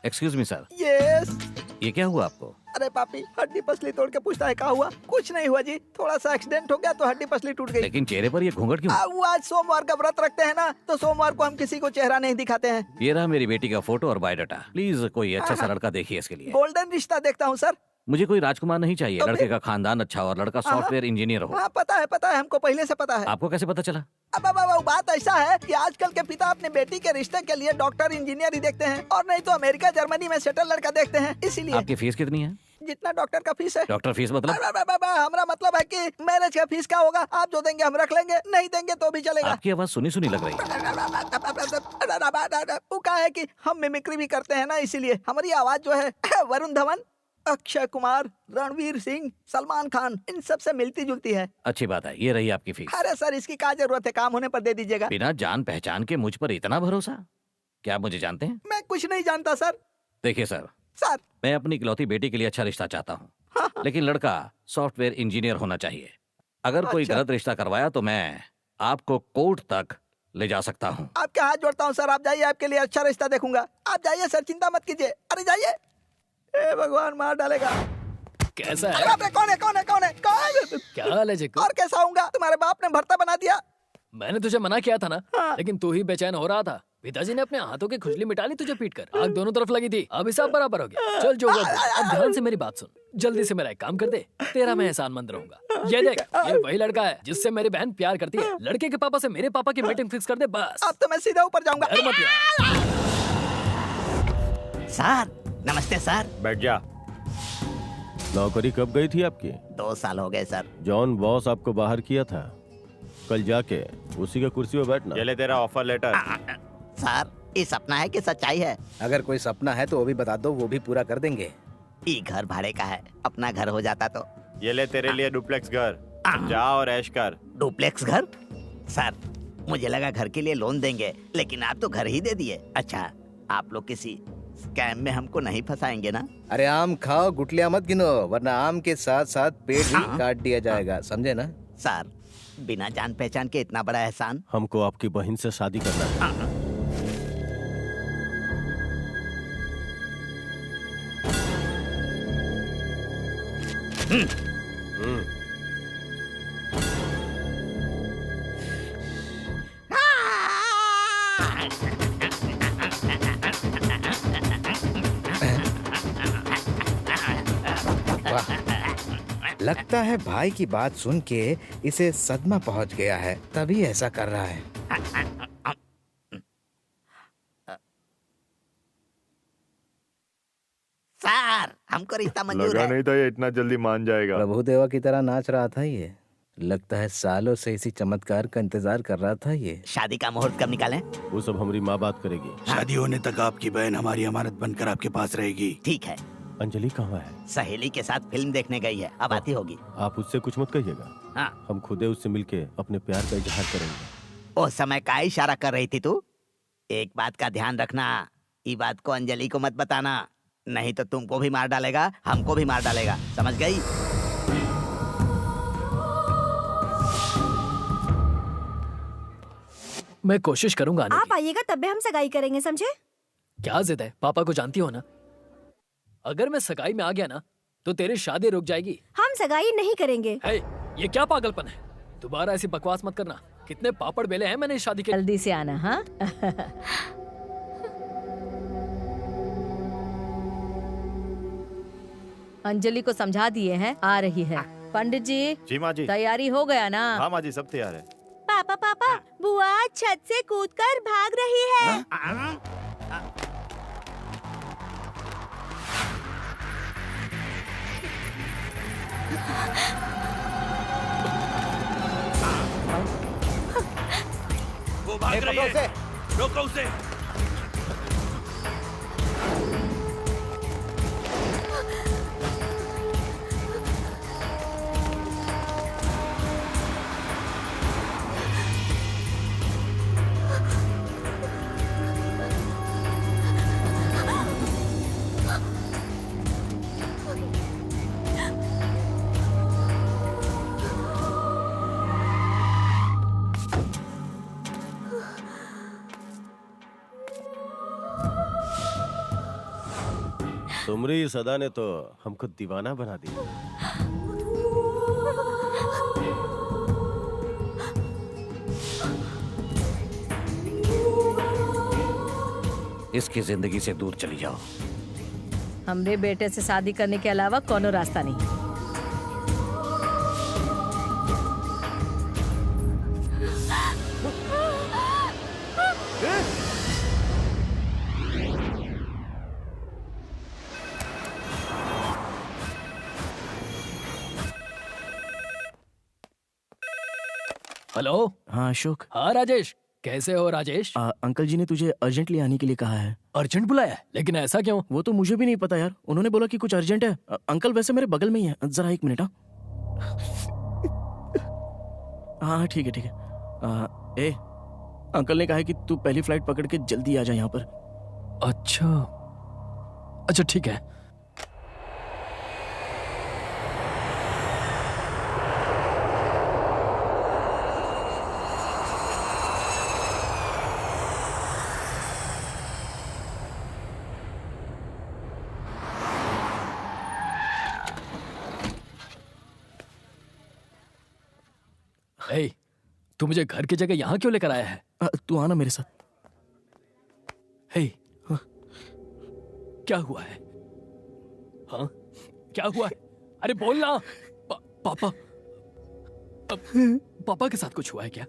Excuse me sir. यस। ये क्या हुआ आपको? अरे पापी, हड्डी पसली तोड़ के पूछता है क्या हुआ? कुछ नहीं हुआ जी, थोड़ा सा एक्सीडेंट हो गया तो हड्डी पसली टूट गई। लेकिन चेहरे पर ये घूंघट क्यों? वो आज सोमवार का व्रत रखते हैं ना, तो सोमवार को हम किसी को चेहरा नहीं दिखाते हैं। ये रहा मेरी बेटी का फोटो और बायोडाटा। प्लीज कोई अच्छा सा लड़का देखिए इसके लिए। गोल्डन रिश्ता देखता हूँ सर। मुझे कोई राजकुमार नहीं चाहिए, लड़के का खानदान अच्छा और लड़का सॉफ्टवेयर इंजीनियर हो। हाँ पता है, हमको पहले से पता है। आपको कैसे पता चला? अब बात ऐसा है कि आजकल के पिता अपने बेटी के रिश्ते के लिए डॉक्टर इंजीनियर ही देखते हैं, और नहीं तो अमेरिका जर्मनी में सेटल लड़का देखते हैं, इसीलिए। आपकी फीस कितनी है? जितना डॉक्टर का फीस है। डॉक्टर फीस मतलब? हमारा मतलब है कि मैरिज का फीस क्या होगा? आप जो देंगे हम रख लेंगे, नहीं देंगे तो भी चलेगा। आपकी आवाज सुनी सुनी लग रही है। वो क्या है कि हम मिमिक्री भी करते हैं ना, इसीलिए हमारी आवाज जो है वरुण धवन, अक्षय कुमार, रणवीर सिंह, सलमान खान, इन सब से मिलती जुलती है। अच्छी बात है, ये रही आपकी फीस। अरे सर, इसकी क्या जरूरत है, काम होने पर दे दीजिएगा। बिना जान पहचान के मुझ पर इतना भरोसा? क्या आप मुझे जानते हैं? मैं कुछ नहीं जानता सर। देखिए सर, मैं अपनी इकलौती बेटी के लिए अच्छा रिश्ता चाहता हूँ, लेकिन लड़का सॉफ्टवेयर इंजीनियर होना चाहिए। अगर कोई गलत रिश्ता करवाया तो मैं आपको कोर्ट तक ले जा सकता हूँ। आपके हाथ जोड़ता हूँ सर, आप जाइए, आपके लिए अच्छा रिश्ता देखूंगा। आप जाइए सर, चिंता मत कीजिए। अरे जाइए। ए भगवान, मार डालेगा। कैसा है? अरे कौन है? क्या हाल है जेको? और कैसा होऊंगा? तुम्हारे बाप ने भर्ता बना दिया। मैंने तुझे मना किया था ना, लेकिन तू ही बेचैन हो रहा था। पिताजी ने अपने हाथों की खुजली मिटा ली तुझे पीटकर। आग दोनों तरफ लगी थी, अब हिसाब बराबर हो गया। चल जो अब ध्यान से मेरी बात सुन, जल्दी से मेरा एक काम कर दे, तेरा मैं एहसानमंद रहूंगा। ये देख, ये वही लड़का है जिससे मेरी बहन प्यार करती है। लड़के के पापा से मेरे पापा की मीटिंग फिक्स कर दे बस। अब तो मैं सीधा ऊपर जाऊंगा। सर नमस्ते सर। बैठ जा। नौकरी कब गई थी आपकी? 2 साल हो गए सर। जॉन बॉस आपको बाहर किया था, कल जाके उसी के कुर्सी पे बैठना। ये ले तेरा ऑफर लेटर। सर, ये सपना है कि सच्चाई है? अगर कोई सपना है तो वो भी बता दो, वो भी पूरा कर देंगे। ये घर भाड़े का है, अपना घर हो जाता तो। ये ले तेरे लिए डुप्लेक्स घर, जा और ऐश कर। डुप्लेक्स घर? सर, मुझे लगा घर के लिए लोन देंगे, लेकिन आप तो घर ही दे दिए। अच्छा, आप लोग किसी स्कैम में हमको नहीं फंसाएंगे ना? अरे आम खाओ, गुठलियां मत गिनो, वरना आम के साथ साथ पेट भी काट दिया जाएगा, समझे ना? सर, बिना जान पहचान के इतना बड़ा एहसान। हमको आपकी बहन से शादी करना है। लगता है भाई की बात सुन के इसे सदमा पहुंच गया है, तभी ऐसा कर रहा है। सर, हमको रिश्ता मंजूर लगा है। नहीं था ये इतना जल्दी मान जाएगा। प्रभु देवा की तरह नाच रहा था ये। लगता है सालों से इसी चमत्कार का इंतजार कर रहा था ये। शादी का मुहूर्त कब निकालें? वो सब हमारी माँ बात करेगी। शादी होने तक आपकी बहन हमारी अमानत बनकर आपके पास रहेगी। ठीक है। अंजलि कहाँ है? सहेली के साथ फिल्म देखने गई है, अब आती होगी। आप उससे कुछ मत कहिएगा। हाँ। हम खुदे उससे मिलके अपने प्यार का इजहार करेंगे। उस समय का इशारा कर रही थी तू? एक बात का ध्यान रखना, ये बात को अंजलि को मत बताना, नहीं तो तुमको भी मार डालेगा, हमको भी मार डालेगा, समझ गई? मैं कोशिश करूंगा आने आप आइएगा तब भी हम सगाई करेंगे, समझे? की। क्या जिद है? पापा को जानती हो ना, अगर मैं सगाई में आ गया ना तो तेरी शादी रुक जाएगी। हम सगाई नहीं करेंगे। है, ये क्या पागलपन है? दोबारा ऐसी बकवास मत करना। कितने पापड़ बेले हैं मैंने इस शादी के। जल्दी से आना। हाँ अंजलि को समझा दिए हैं, आ रही है। पंडित जी। जी माँ जी। तैयारी हो गया ना? हाँ माँ जी, सब तैयार है। पापा पापा, बुआ छत से कूदकर भाग रही है। वो भाग रही है। रोको उसे। तुमरी इस अदा ने तो हमको दीवाना बना दिया। इसकी जिंदगी से दूर चली जाओ। हमरे बेटे से शादी करने के अलावा कोनो रास्ता नहीं। हेलो। हाँ अशोक। हाँ राजेश, कैसे हो राजेश? अंकल जी ने तुझे अर्जेंटली आने के लिए कहा है। अर्जेंट बुलाया है? लेकिन ऐसा क्यों? वो तो मुझे भी नहीं पता यार, उन्होंने बोला कि कुछ अर्जेंट है। अंकल वैसे मेरे बगल में ही है, जरा एक मिनट। हाँ ठीक है ठीक है। ए अंकल ने कहा है कि तू पहली फ्लाइट पकड़ के जल्दी आ जा यहाँ पर। अच्छा अच्छा ठीक है। ए, तू मुझे घर की जगह यहाँ क्यों लेकर आया है? तू आना मेरे साथ। हे, क्या हुआ है? हाँ क्या हुआ है? अरे बोलना। पापा पापा के साथ कुछ हुआ है क्या?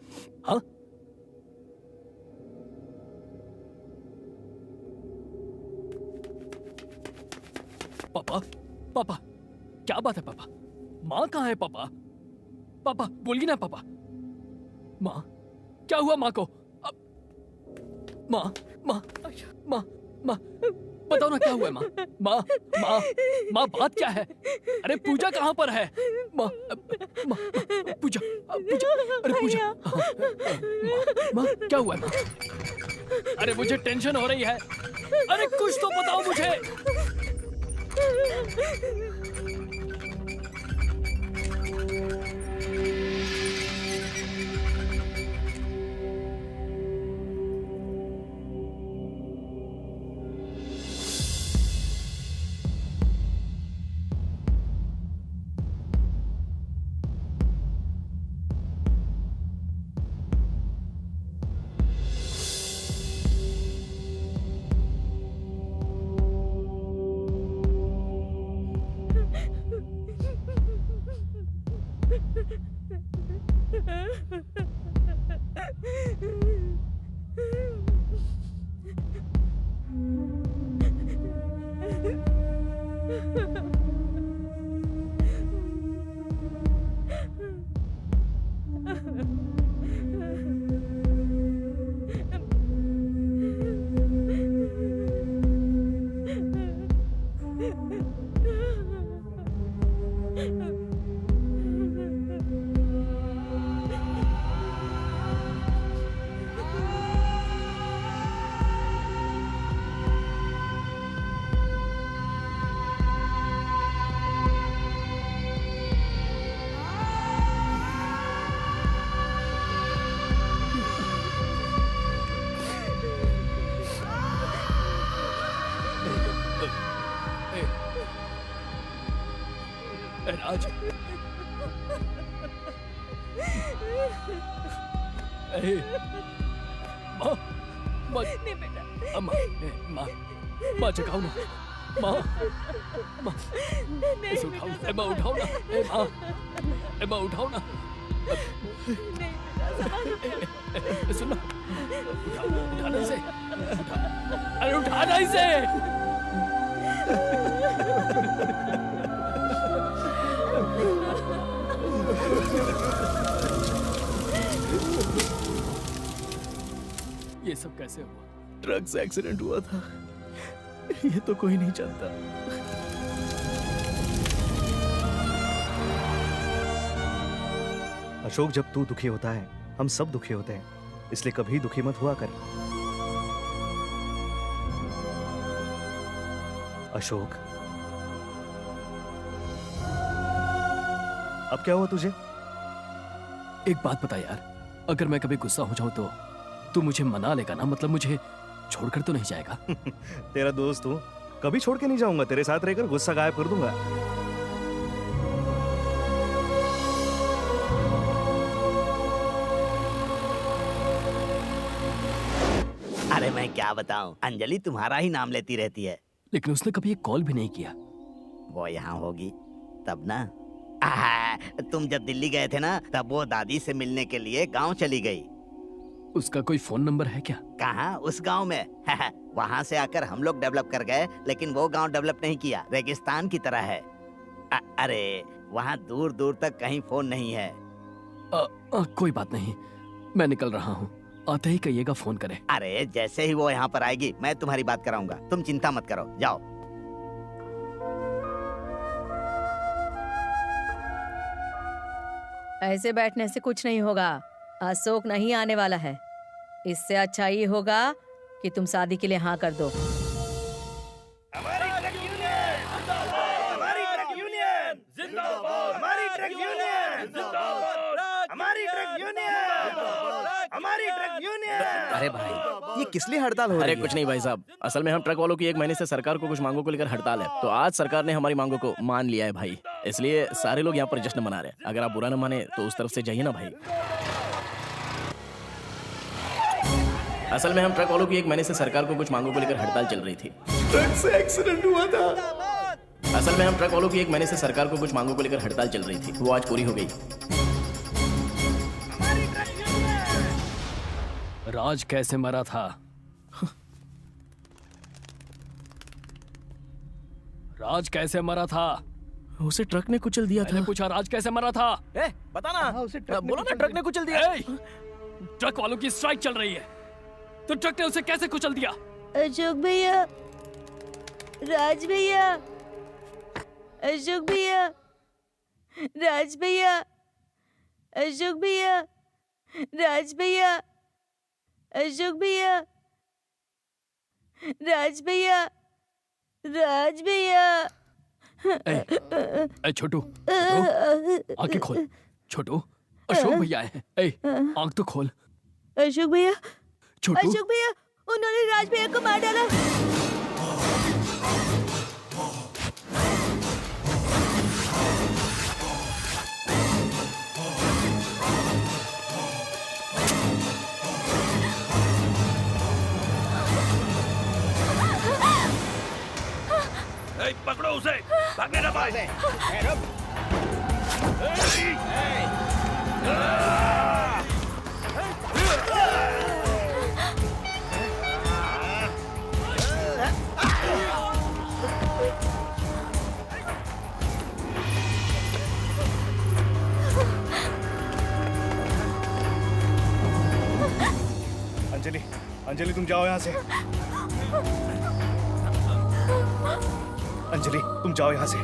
हाँ पापा पापा क्या बात है पापा? माँ कहाँ है पापा? पापा बोलिए ना पापा। माँ क्या हुआ माँ को? माँ माँ माँ माँ बताओ ना क्या हुआ है माँ? माँ माँ माँ बात क्या है? अरे पूजा कहाँ पर है? माँ माँ पूजा पूजा अरे पूजा माँ क्या हुआ है माँ? अरे मुझे टेंशन हो रही है। अरे कुछ तो बताओ मुझे। राज माँ, माँ, नहीं बेटा, माँ, माँ जगाओ ना, माँ, माँ, इसे उठाओ, माँ उठाओ ना, माँ उठाओ ना, सुनो, उठाना इसे, अरे उठाना इसे। ये सब कैसे हुआ? ट्रक से एक्सीडेंट हुआ था, ये तो कोई नहीं जानता। अशोक, जब तू दुखी होता है हम सब दुखी होते हैं, इसलिए कभी दुखी मत हुआ कर। अशोक, अब क्या हुआ तुझे? एक बात बता यार, अगर मैं कभी गुस्सा हो जाऊं तो तू मुझे मना लेगा ना? मतलब मुझे छोड़कर तो नहीं जाएगा? तेरा दोस्त हूं, कभी छोड़ के नहीं जाऊंगा। तेरे साथ रहकर गुस्सा गायब कर दूंगा। अरे मैं क्या बताऊं, अंजलि तुम्हारा ही नाम लेती रहती है। लेकिन उसने कभी एक कॉल भी नहीं किया। वो यहाँ होगी तब ना। तुम जब दिल्ली गए थे ना, तब वो दादी से मिलने के लिए गांव चली गई। उसका कोई फोन नंबर है क्या? कहाँ, उस गांव में। वहाँ से आकर हम लोग डेवलप कर गए, लेकिन वो गांव डेवलप नहीं किया, रेगिस्तान की तरह है। अरे वहाँ दूर दूर तक कहीं फोन नहीं है। कोई बात नहीं, मैं निकल रहा हूँ, आते ही कहिएगा फोन करे। अरे जैसे ही वो यहाँ पर आएगी मैं तुम्हारी बात कराऊंगा, तुम चिंता मत करो, जाओ। ऐसे बैठने से कुछ नहीं होगा। अशोक नहीं आने वाला है। इससे अच्छा ये होगा कि तुम शादी के लिए हाँ कर दो। अरे भाई, ये किस लिए हड़ताल हो रही है? अरे कुछ नहीं भाई साहब, असल में हम ट्रक वालों की 1 महीने से सरकार को कुछ मांगों को लेकर हड़ताल है। तो आज सरकार ने हमारी मांगों को मान लिया है भाई, इसलिए सारे लोग यहाँ पर जश्न मना रहे हैं। अगर आप बुरा न माने तो उस तरफ से जाइए ना भाई। असल में हम ट्रक वालों की 1 महीने से सरकार को कुछ मांगों को लेकर हड़ताल चल रही थी। ट्रक से एक्सीडेंट हुआ था। असल में हम ट्रक वालों की 1 महीने से सरकार को कुछ मांगों को लेकर हड़ताल चल रही थी, वो आज पूरी हो गई। राज कैसे मरा था? राज कैसे मरा था? उसे ट्रक ने कुचल दिया था। मैंने पूछा राज कैसे मरा था? बता ना। बोलो ना, ट्रक ने कुचल दिया। ट्रक वालों की स्ट्राइक चल रही है, तो ट्रक ने उसे कैसे कुचल दिया? अशोक भैया, राज भैया, अशोक भैया, राज भैया, अशोक भैया, राज भैया, अशोक भैया, राज भैया, राज भैया। छोटू, आंखें खोल। छोटू, अशोक भैया है। आंख तो खोल। अशोक भैया, छोटू, अशोक भैया, उन्होंने राज भैया को मार डाला। पकड़ो उसे, भागने ना पाए। अंजलि, अंजलि तुम जाओ यहाँ से। अंजलि तुम जाओ यहाँ से।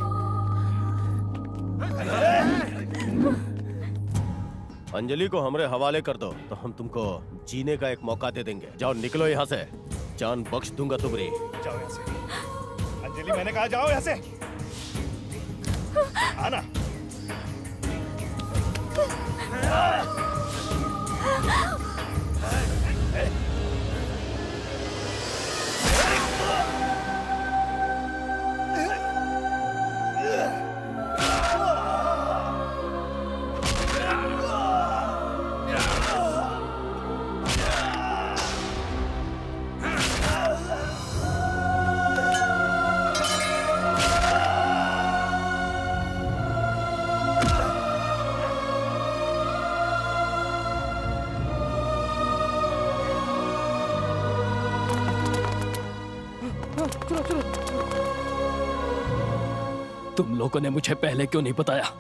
अंजलि को हमरे हवाले कर दो तो हम तुमको जीने का एक मौका दे देंगे। जाओ निकलो यहाँ से, जान बख्श दूंगा तुम्हारी। जाओ यहाँ से। अंजलि मैंने कहा जाओ यहाँ से। आना। तुम लोगों ने मुझे पहले क्यों नहीं बताया?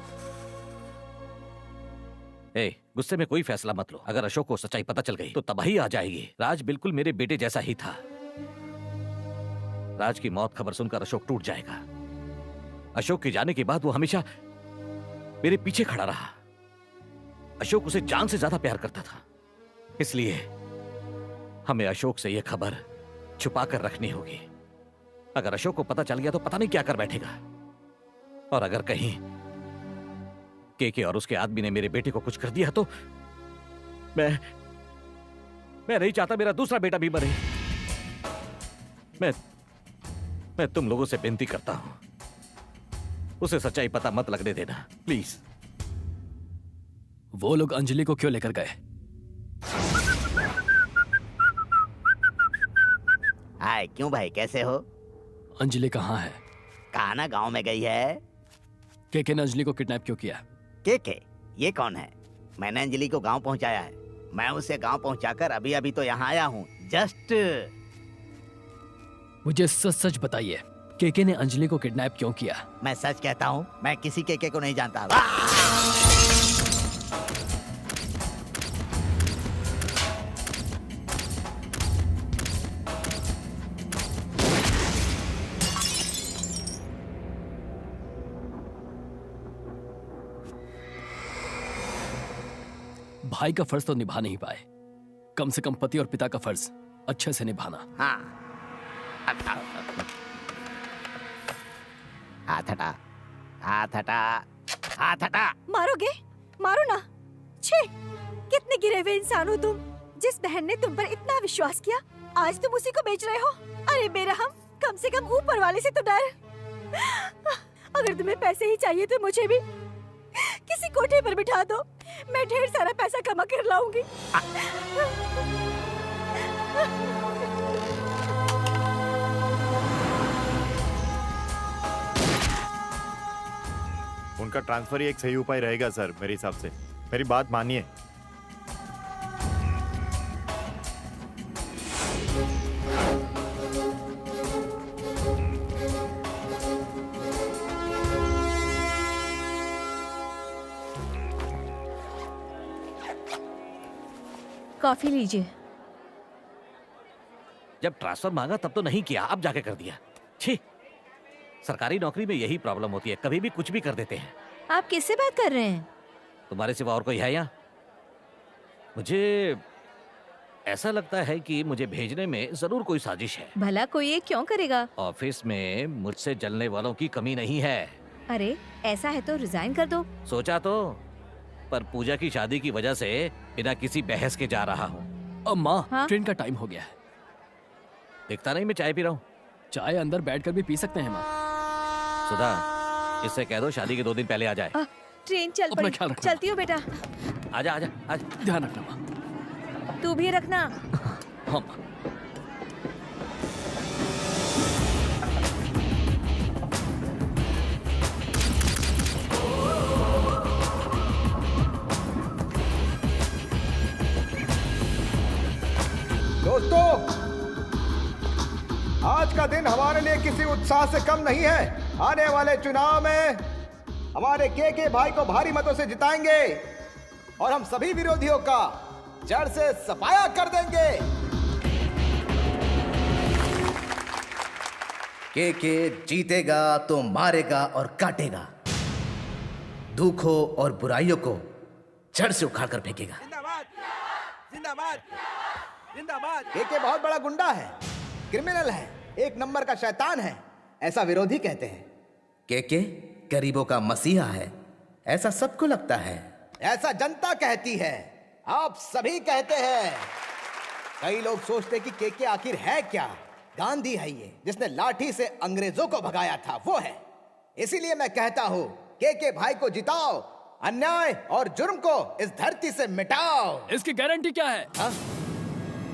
गुस्से में कोई फैसला मत लो। अगर अशोक को सच्चाई पता चल गई तो तबाही आ जाएगी। राज बिल्कुल मेरे बेटे जैसा ही था। राज की मौत खबर सुनकर अशोक टूट जाएगा। अशोक के जाने के बाद वो हमेशा मेरे पीछे खड़ा रहा। अशोक उसे जान से ज्यादा प्यार करता था। इसलिए हमें अशोक से यह खबर छुपा कर रखनी होगी। अगर अशोक को पता चल गया तो पता नहीं क्या कर बैठेगा। और अगर कहीं केके और उसके आदमी ने मेरे बेटे को कुछ कर दिया तो मैं नहीं चाहता मेरा दूसरा बेटा भी मरे। मैं तुम लोगों से विनती करता हूं, उसे सच्चाई पता मत लगने देना, प्लीज। वो लोग अंजलि को क्यों लेकर गए? हाय, क्यों भाई, कैसे हो? अंजलि कहाँ है? कहा ना, गांव में गई है। केके ने अंजलि को किडनैप क्यों किया? केके? ये कौन है? मैंने अंजलि को गांव पहुंचाया है। मैं उसे गांव पहुंचाकर अभी तो यहाँ आया हूँ। जस्ट मुझे सच सच बताइए, केके ने अंजलि को किडनैप क्यों किया? मैं सच कहता हूँ, मैं किसी केके को नहीं जानता। भाई का फर्ज तो निभा नहीं पाए, कम से कम पति और पिता का फर्ज अच्छे से निभाना। हाँ। हाथ हटा, हाथ हटा, हाथ हटा। मारोगे? मारो ना। छे, कितने गिरे हुए इंसान हो तुम। जिस बहन ने तुम पर इतना विश्वास किया, आज तुम उसी को बेच रहे हो। अरे बेरहम, कम से कम ऊपर वाले से तो डर। अगर तुम्हें पैसे ही चाहिए तो मुझे भी किसी कोठे पर बिठा दो, मैं ढेर सारा पैसा कमा कर लाऊंगी। उनका ट्रांसफर ही एक सही उपाय रहेगा सर, मेरे हिसाब से। मेरी बात मानिए। कॉफी लीजिए। जब ट्रांसफर मांगा तब तो नहीं किया, अब जाके कर दिया। छी, सरकारी नौकरी में यही प्रॉब्लम होती है, कभी भी कुछ भी कर देते हैं। आप किससे बात कर रहे हैं? तुम्हारे सिवा और कोई है यहाँ? मुझे ऐसा लगता है कि मुझे भेजने में जरूर कोई साजिश है। भला कोई ये क्यों करेगा? ऑफिस में मुझसे जलने वालों की कमी नहीं है। अरे ऐसा है तो रिजाइन कर दो। सोचा तो, पर पूजा की शादी की वजह से बिना किसी बहस के जा रहा हूँ। अम्मा, हाँ? ट्रेन का टाइम हो गया है। दिखता नहीं मैं चाय पी रहा हूँ। चाय अंदर बैठकर भी पी सकते हैं माँ। सुधा, इससे कह दो शादी के 2 दिन पहले आ जाए। ट्रेन चल अपना पड़ी। ख्याल रखना। चलती हूँ बेटा। आजा आजा आजा। ध्यान रखना माँ। तू भी रखना। हाँ। दोस्तों, आज का दिन हमारे लिए किसी उत्साह से कम नहीं है। आने वाले चुनाव में हमारे केके भाई को भारी मतों से जिताएंगे और हम सभी विरोधियों का जड़ से सफाया कर देंगे। केके जीतेगा तो मारेगा और काटेगा, दुखों और बुराइयों को जड़ से उखाड़ कर फेंकेगा। जिंदाबाद, जिंदाबाद। केके बहुत बड़ा गुंडा है, क्रिमिनल है, एक नंबर का शैतान है, ऐसा विरोधी कहते हैं। केके गरीबों का मसीहा है, ऐसा सबको लगता है। ऐसा जनता कहती है, आप सभी कहते हैं। कई लोग सोचते कि केके आखिर है क्या? गांधी है ये, जिसने लाठी से अंग्रेजों को भगाया था, वो है। इसीलिए मैं कहता हूँ, केके भाई को जिताओ, अन्याय और जुर्म को इस धरती से मिटाओ। इसकी गारंटी क्या है? हा?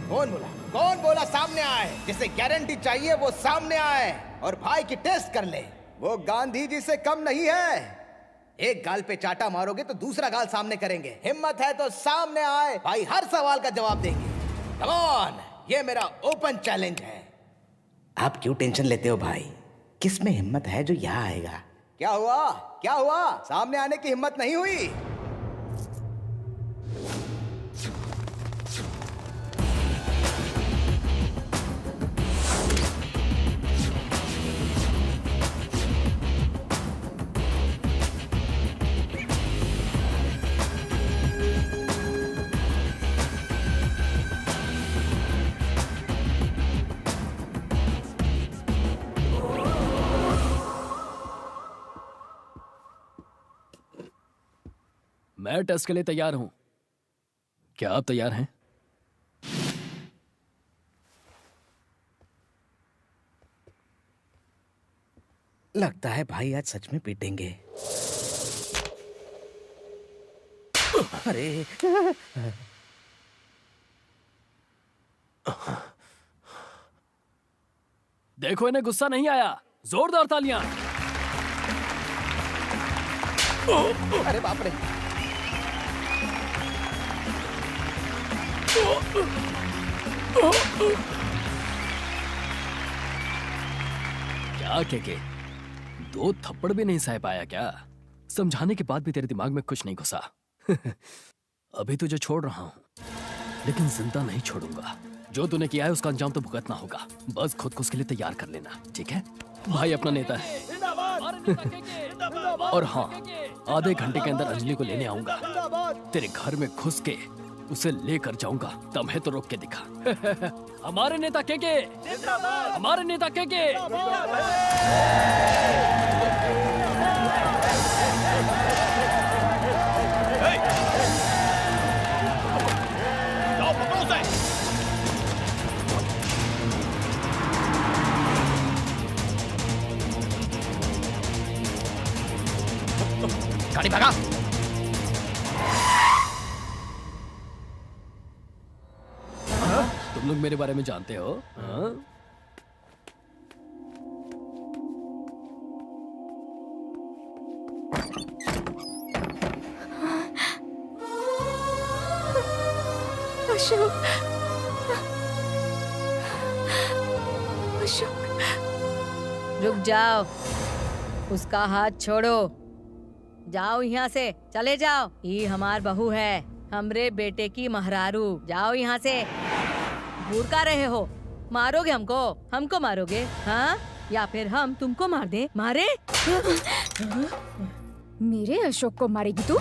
कौन बोला? कौन बोला सामने आए? जिसे गारंटी चाहिए वो सामने आए और भाई की टेस्ट कर ले। वो गांधी जी से कम नहीं है। एक गाल पे चाटा मारोगे तो दूसरा गाल सामने करेंगे। हिम्मत है तो सामने आए, भाई हर सवाल का जवाब देंगे। कम ऑन, ये मेरा ओपन चैलेंज है। आप क्यों टेंशन लेते हो भाई? किस में हिम्मत है जो यहाँ आएगा? क्या हुआ? क्या हुआ? सामने आने की हिम्मत नहीं हुई? मैं टेस्ट के लिए तैयार हूं। क्या आप तैयार हैं? लगता है भाई आज सच में पीटेंगे। अरे देखो, इन्हें गुस्सा नहीं आया। जोरदार तालियां। अरे बाप रे। क्या के दो थप्पड़ भी नहीं सह पाया क्या? समझाने के बाद भी तेरे दिमाग में कुछ नहीं घुसा। अभी तुझे छोड़ रहा हूं, लेकिन जिंदा नहीं छोड़ूंगा। जो तूने किया है उसका अंजाम तो भुगतना होगा। बस खुद को उसके लिए तैयार कर लेना, ठीक है? भाई अपना नेता है। और हाँ, आधे घंटे के अंदर अंजलि को लेने आऊंगा। तेरे घर में घुस के उसे लेकर जाऊंगा। दम है तो रोक के दिखा। हमारे नेता के हमारे नेता के गाड़ी भगा। तुम लोग मेरे बारे में जानते हो? हाँ? अशोक, अशोक, रुक जाओ। उसका हाथ छोड़ो। जाओ यहाँ से, चले जाओ। ये हमार बहू है, हमरे बेटे की महरारू। जाओ यहाँ से। घूर का रहे हो? मारोगे हमको? हमको मारोगे? हाँ, या फिर हम तुमको मार दे? मारे? मेरे अशोक को मारेगी तू?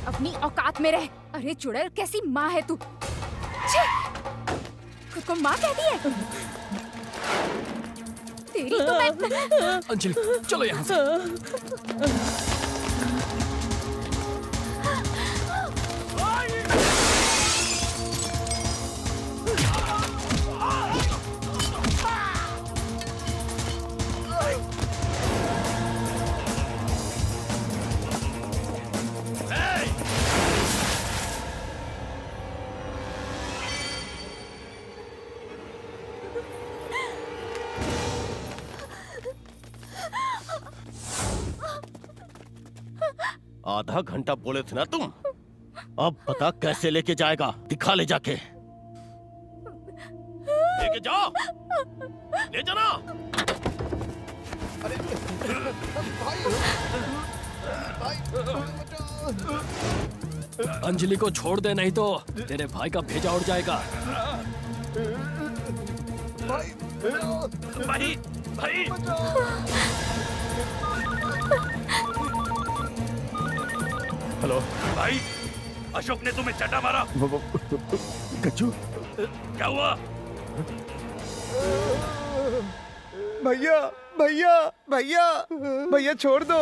अपनी औकात में रह। अरे चुड़ैल, कैसी माँ है तू? छी! खुद को माँ कहती है? तेरी तो मैं... अंजलि, चलो यहाँ से। आधा घंटा बोले थे ना तुम। अब बता कैसे लेके जाएगा? दिखा ले जाके। लेके जाओ, ले जाना। अंजलि को छोड़ दे, नहीं तो तेरे भाई का भेजा उड़ जाएगा। भाई, भाई। हेलो भाई, अशोक ने तुम्हें चटा मारा। गज्जू, क्या हुआ? भैया, भैया, भैया, भैया छोड़ दो।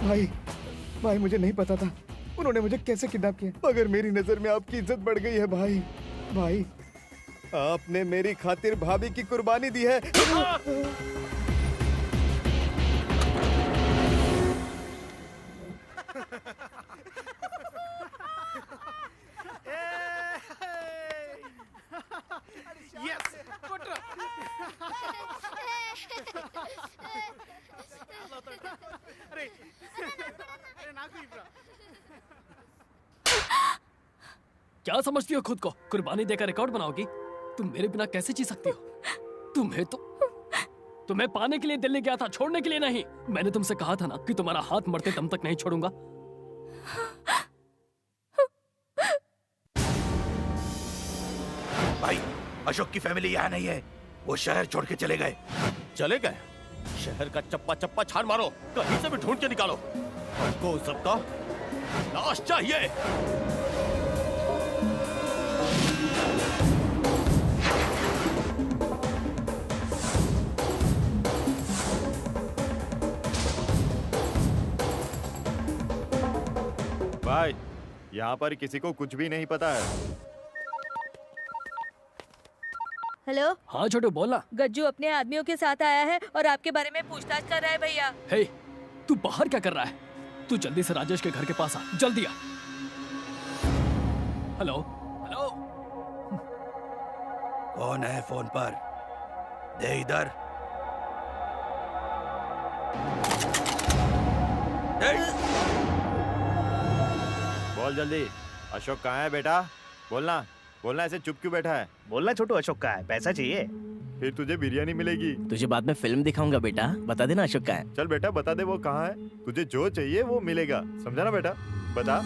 भाई, भाई मुझे नहीं पता था उन्होंने मुझे कैसे किडनैप किया, मगर मेरी नजर में आपकी इज्जत बढ़ गई है भाई। भाई, आपने मेरी खातिर भाभी की कुर्बानी दी है। क्या समझती हो खुद को? कुर्बानी देकर रिकॉर्ड बनाओगी? तुम मेरे बिना कैसे जी सकती हो? तुम्हें पाने के लिए दिल्ली गया था, छोड़ने के लिए नहीं। मैंने तुमसे कहा था ना कि तुम्हारा हाथ मरते दम तक नहीं छोड़ूंगा। भाई, अशोक की फैमिली यहाँ नहीं है, वो शहर छोड़ के चले गए। चले गए? शहर का चप्पा चप्पा छान मारो, कहीं से भी ढूंढ के निकालो। हमको सबका लाश चाहिए। भाई, यहाँ पर किसी को कुछ भी नहीं पता है। हेलो। हाँ छोटू, बोलना। गज्जू अपने आदमियों के साथ आया है और आपके बारे में पूछताछ कर रहा है भैया। हे, तू बाहर क्या कर रहा है? तू जल्दी से राजेश के घर के पास आ, जल्दी आ। Hello hello. कौन है फोन पर? दे इधर। बोल जल्दी, अशोक कहाँ है बेटा? बोलना, बोलना, ऐसे चुप क्यों बैठा है? बोलना छोटू, अशोक का है, पैसा चाहिए। फिर तुझे बिरयानी मिलेगी। तुझे बाद में फिल्म दिखाऊंगा बेटा, बता देना अशोक का है। चल बेटा बता दे वो कहाँ है। तुझे जो चाहिए वो मिलेगा, समझा ना बेटा? बता।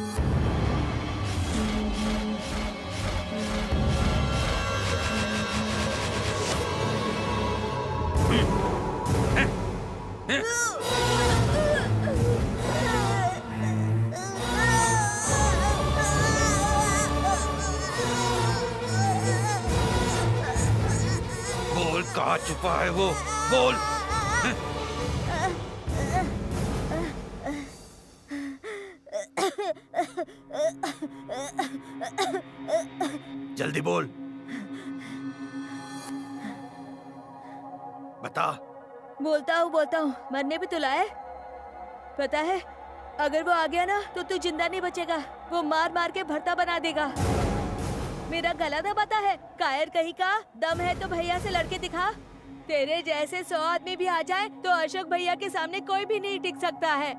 बोल, कहाँ छुपा है वो? बोल। जल्दी बोल, बता। बोलता हूँ, मरने भी तो लाए। पता है, अगर वो आ गया ना तो तू जिंदा नहीं बचेगा। वो मार मार के भरता बना देगा। मेरा गला दबाता है, कायर कहीं का। दम है तो भैया से लड़के दिखा। तेरे जैसे 100 आदमी भी आ जाए तो अशोक भैया के सामने कोई भी नहीं टिक सकता है।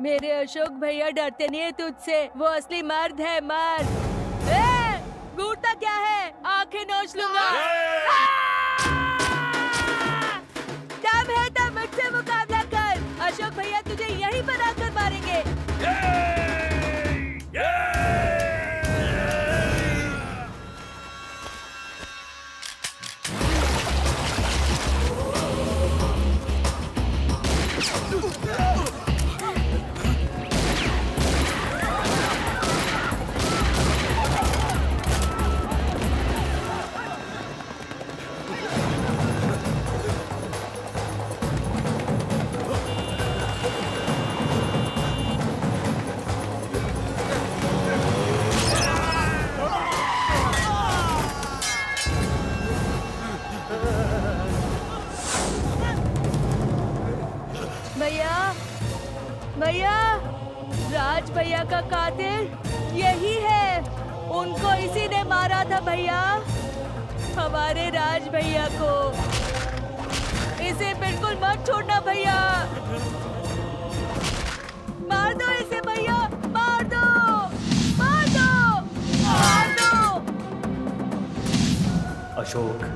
मेरे अशोक भैया डरते नहीं है तुझसे, वो असली मर्द है, मर्द। घूरता क्या है? आंखें नोच लूंगा। दम है तो मुझसे मुकाबला कर। अशोक भैया तुझे यहीं पर आकर मारेंगे। भैया, राज भैया का कातिल यही है। उनको इसी ने मारा था भैया, हमारे राज भैया को। इसे बिल्कुल मत छोड़ना भैया। मार दो इसे भैया, मार दो, मार दो, मार दो। अशोक,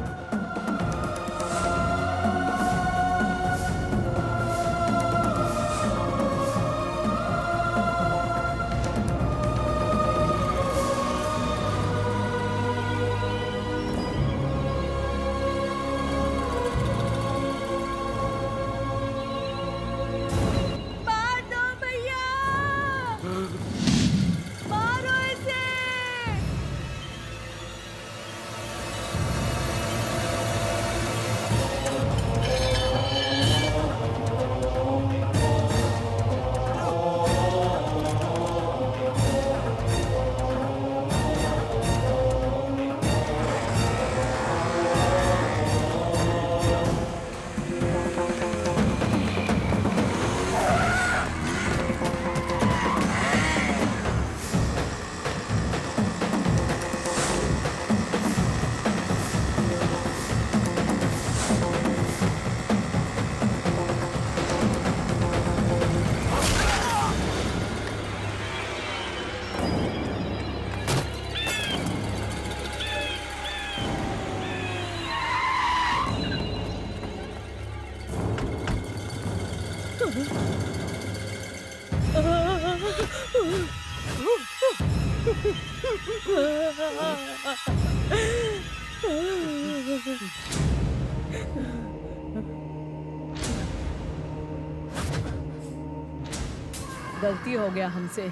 गलती हो गया हमसे,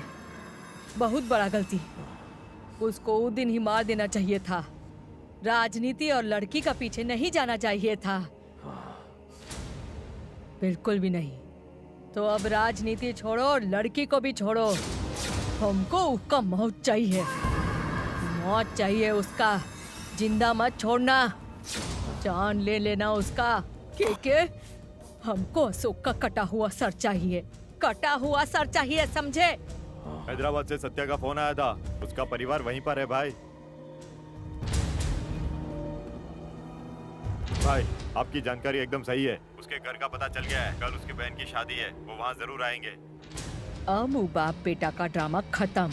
बहुत बड़ा गलती। उसको उस दिन ही मार देना चाहिए था। राजनीति और लड़की का पीछे नहीं जाना चाहिए था, बिल्कुल भी नहीं। तो अब राजनीति छोड़ो और लड़की को भी छोड़ो। हमको उसका मौत चाहिए, मौत चाहिए उसका, जिंदा मत छोड़ना, जान ले लेना उसका। के हमको अशोक का कटा हुआ सर चाहिए, कटा हुआ सर चाहिए, समझे? हैदराबाद से सत्या का फोन आया था, उसका परिवार वहीं पर है भाई। भाई आपकी जानकारी एकदम सही है, उसके घर का पता चल गया है। कल उसकी बहन की शादी है, वो वहाँ जरूर आएंगे। अब बाप बेटा का ड्रामा खत्म।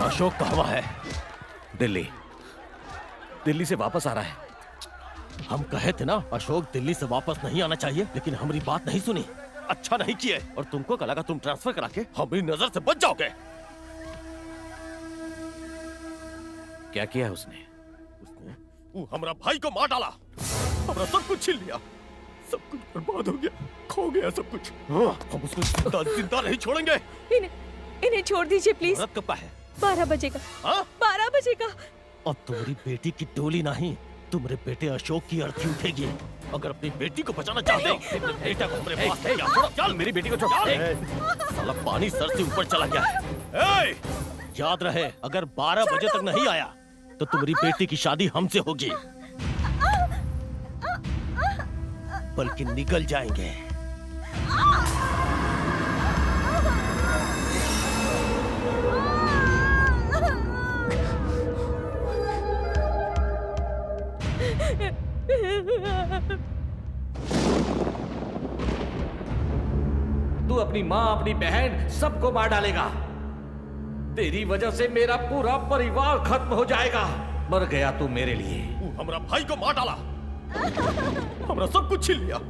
अशोक कहाँ है? दिल्ली। दिल्ली से वापस आ रहा है। हम कहे थे ना अशोक दिल्ली से वापस नहीं आना चाहिए, लेकिन हमारी बात नहीं सुनी। अच्छा नहीं किए, और तुमको क्या लगा तुम ट्रांसफर करा के हमारी नजर से बच जाओगे? क्या किया उसने? वो हमारा भाई को मार डाला, हमारा सब कुछ छीन लिया, सब कुछ बर्बाद हो गया, खो गया सब कुछ। हम उसको जिंदा नहीं छोड़ेंगे। इन्हें छोड़ दीजिए प्लीज। कब का है? 12 बजेगा। 12 बजेगा। अब तुम्हारी बेटी की डोली नहीं, तुम्हारे बेटे अशोक की अर्थी उठेगी। अगर अपनी बेटी को बचाना चाहते हो, तो बेटा को हमारे पास ले आओ। चल मेरी बेटी को छोड़। साला पानी सर से ऊपर चला गया है। याद रहे, अगर 12 बजे तक नहीं आया तो तुम्हारी बेटी की शादी हमसे होगी, बल्कि निकल जाएंगे। तू अपनी माँ, अपनी बहन, सबको मार डालेगा। तेरी वजह से मेरा पूरा परिवार खत्म हो जाएगा। मर गया तू मेरे लिए। हमारा भाई को मार डाला, हमारा सब कुछ छीन लिया।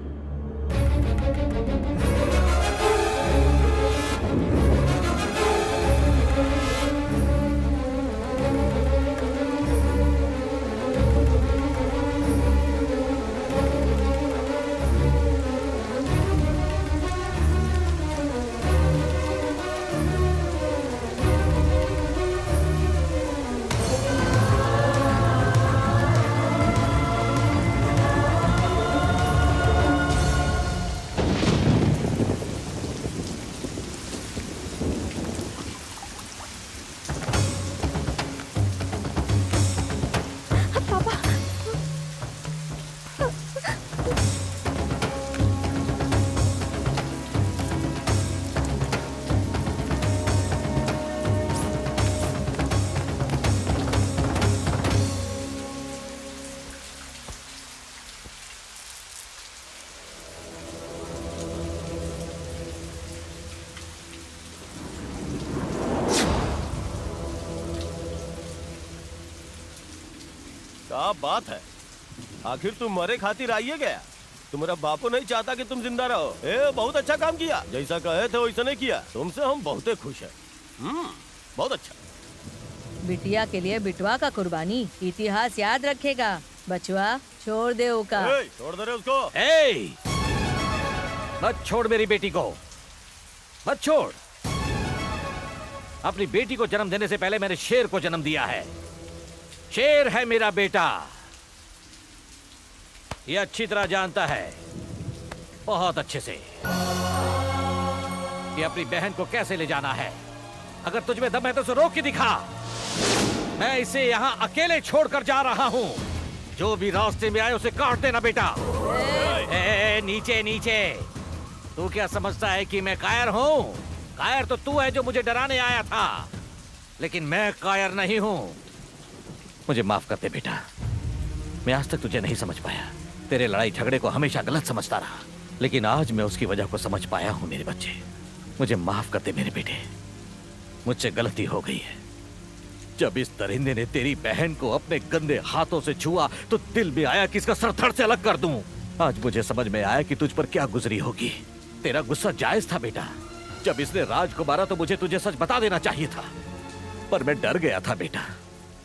क्या बात है, आखिर तुम मरे खातिर आइए गया? तुम्हारा बापू नहीं चाहता कि तुम जिंदा रहो। बहुत अच्छा काम किया, जैसा कहे थे वैसा नहीं किया। तुमसे हम बहुत खुश हैं। बहुत अच्छा। बिटिया के लिए बिटवा का कुर्बानी, इतिहास याद रखेगा। बचवा छोड़ दे उका। छोड़ दे रे उसको। मत छोड़ मेरी बेटी को, मत छोड़। अपनी बेटी को जन्म देने से पहले मैंने शेर को जन्म दिया है। शेर है मेरा बेटा, ये अच्छी तरह जानता है, बहुत अच्छे से, कि अपनी बहन को कैसे ले जाना है। अगर तुझमें दम है तो उसे रोक के दिखा। मैं इसे यहाँ अकेले छोड़कर जा रहा हूँ। जो भी रास्ते में आए उसे काट देना बेटा। नीचे नीचे। तू क्या समझता है कि मैं कायर हूँ? कायर तो तू है जो मुझे डराने आया था, लेकिन मैं कायर नहीं हूँ। मुझे माफ कर दे बेटा, मैं आज तक तुझे नहीं समझ पाया। तेरे लड़ाई झगड़े को हमेशा गलत समझता रहा, लेकिन आज मैं उसकी वजह को समझ पाया हूँ। मेरे बच्चे, मुझे माफ कर दे मेरे बेटे, मुझसे गलती हो गई है। जब इस दरिंदे ने तेरी बहन को अपने गंदे हाथों से छुआ तो दिल में आया कि इसका सर धड़ से अलग कर दूं। आज मुझे समझ में आया कि तुझ पर क्या गुजरी होगी। तेरा गुस्सा जायज था बेटा। जब इसने राज को मारा तो मुझे तुझे सच बता देना चाहिए था, पर मैं डर गया था बेटा,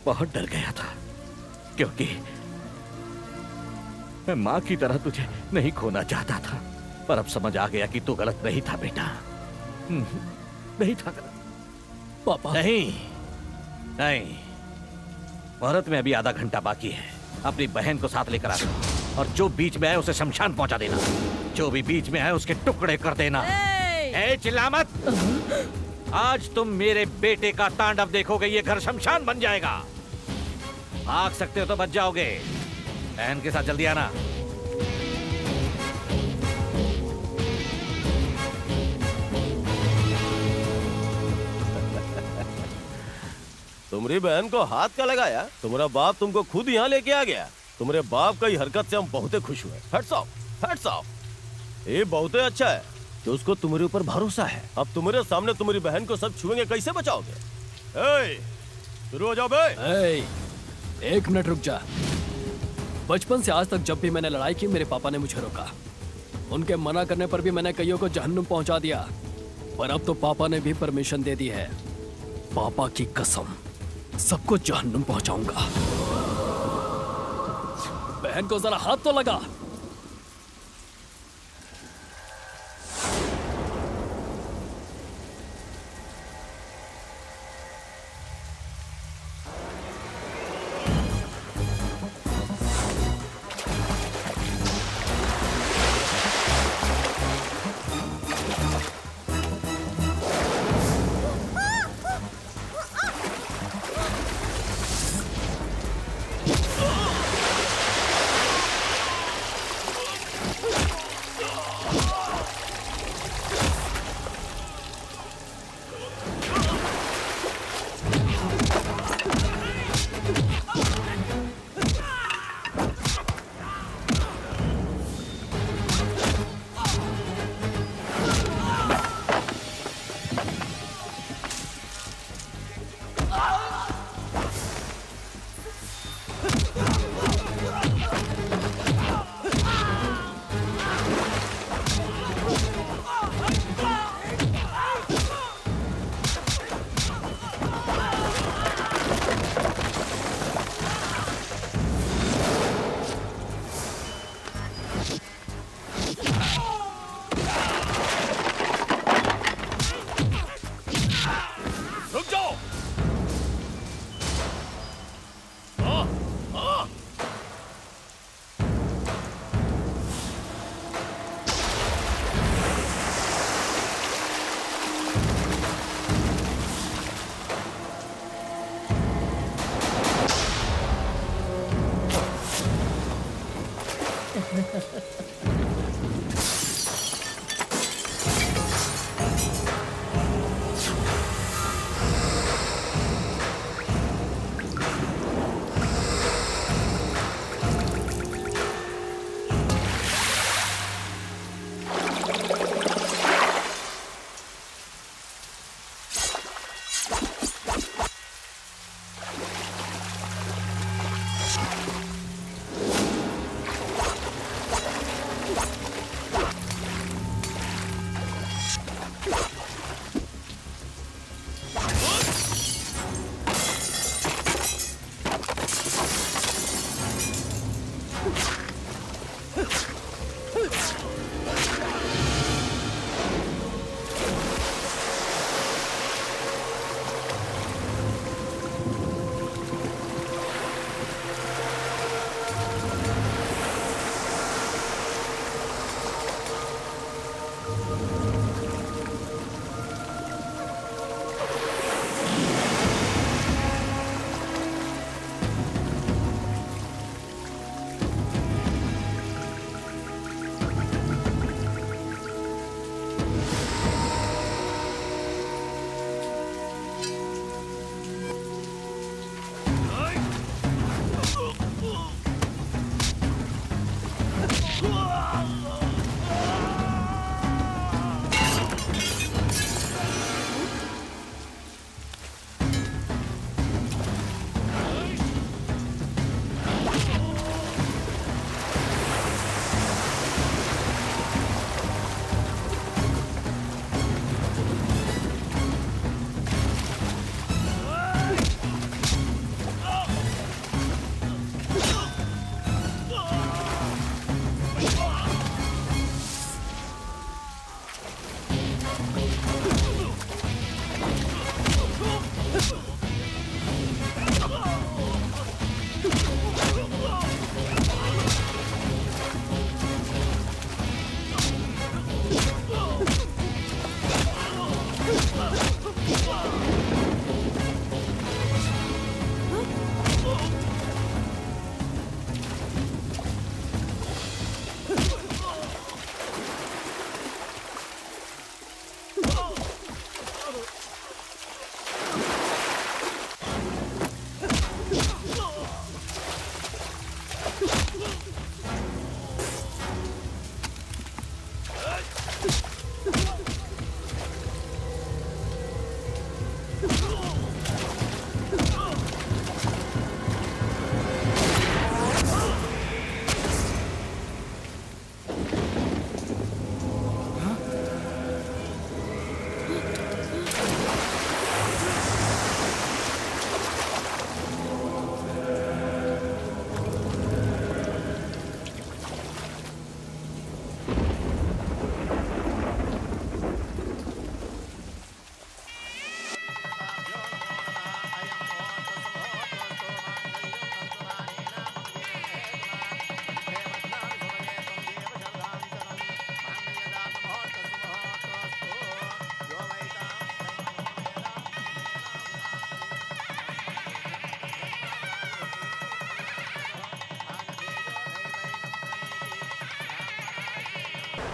बहुत डर गया था, क्योंकि मैं माँ की तरह तुझे नहीं खोना चाहता था। पर अब समझ आ गया कि तू गलत नहीं था बेटा, नहीं था गलत। पापा नहीं नहीं, मुहूर्त में अभी आधा घंटा बाकी है। अपनी बहन को साथ लेकर आ और जो बीच में आए उसे शमशान पहुंचा देना। जो भी बीच में आए उसके टुकड़े कर देना। चिल्ला मत। आज तुम मेरे बेटे का तांडव देखोगे, ये घर शमशान बन जाएगा। भाग सकते हो तो बच जाओगे। बहन के साथ जल्दी आना। तुम्हारी बहन को हाथ का लगाया? तुम्हारा बाप तुमको खुद यहाँ लेके आ गया। तुम्हारे बाप का ही हरकत से हम बहुत खुश हुए। Hats off, hats off. ये बहुत अच्छा है कि उसको तुम्हारे ऊपर भरोसा है। अब तुम्हारे सामने तुम्हारी बहन को सब छुएंगे, कैसे बचाओगे? शुरू हो जाओ बे। एक मिनट रुक जा। बचपन से आज तक जब भी मैंने लड़ाई की मेरे पापा ने मुझे रोका। उनके मना करने पर भी मैंने कईयों को जहन्नुम पहुंचा दिया, पर अब तो पापा ने भी परमिशन दे दी है। पापा की कसम, सबको जहन्नुम पहुंचाऊंगा। बहन को जरा हाथ तो लगा।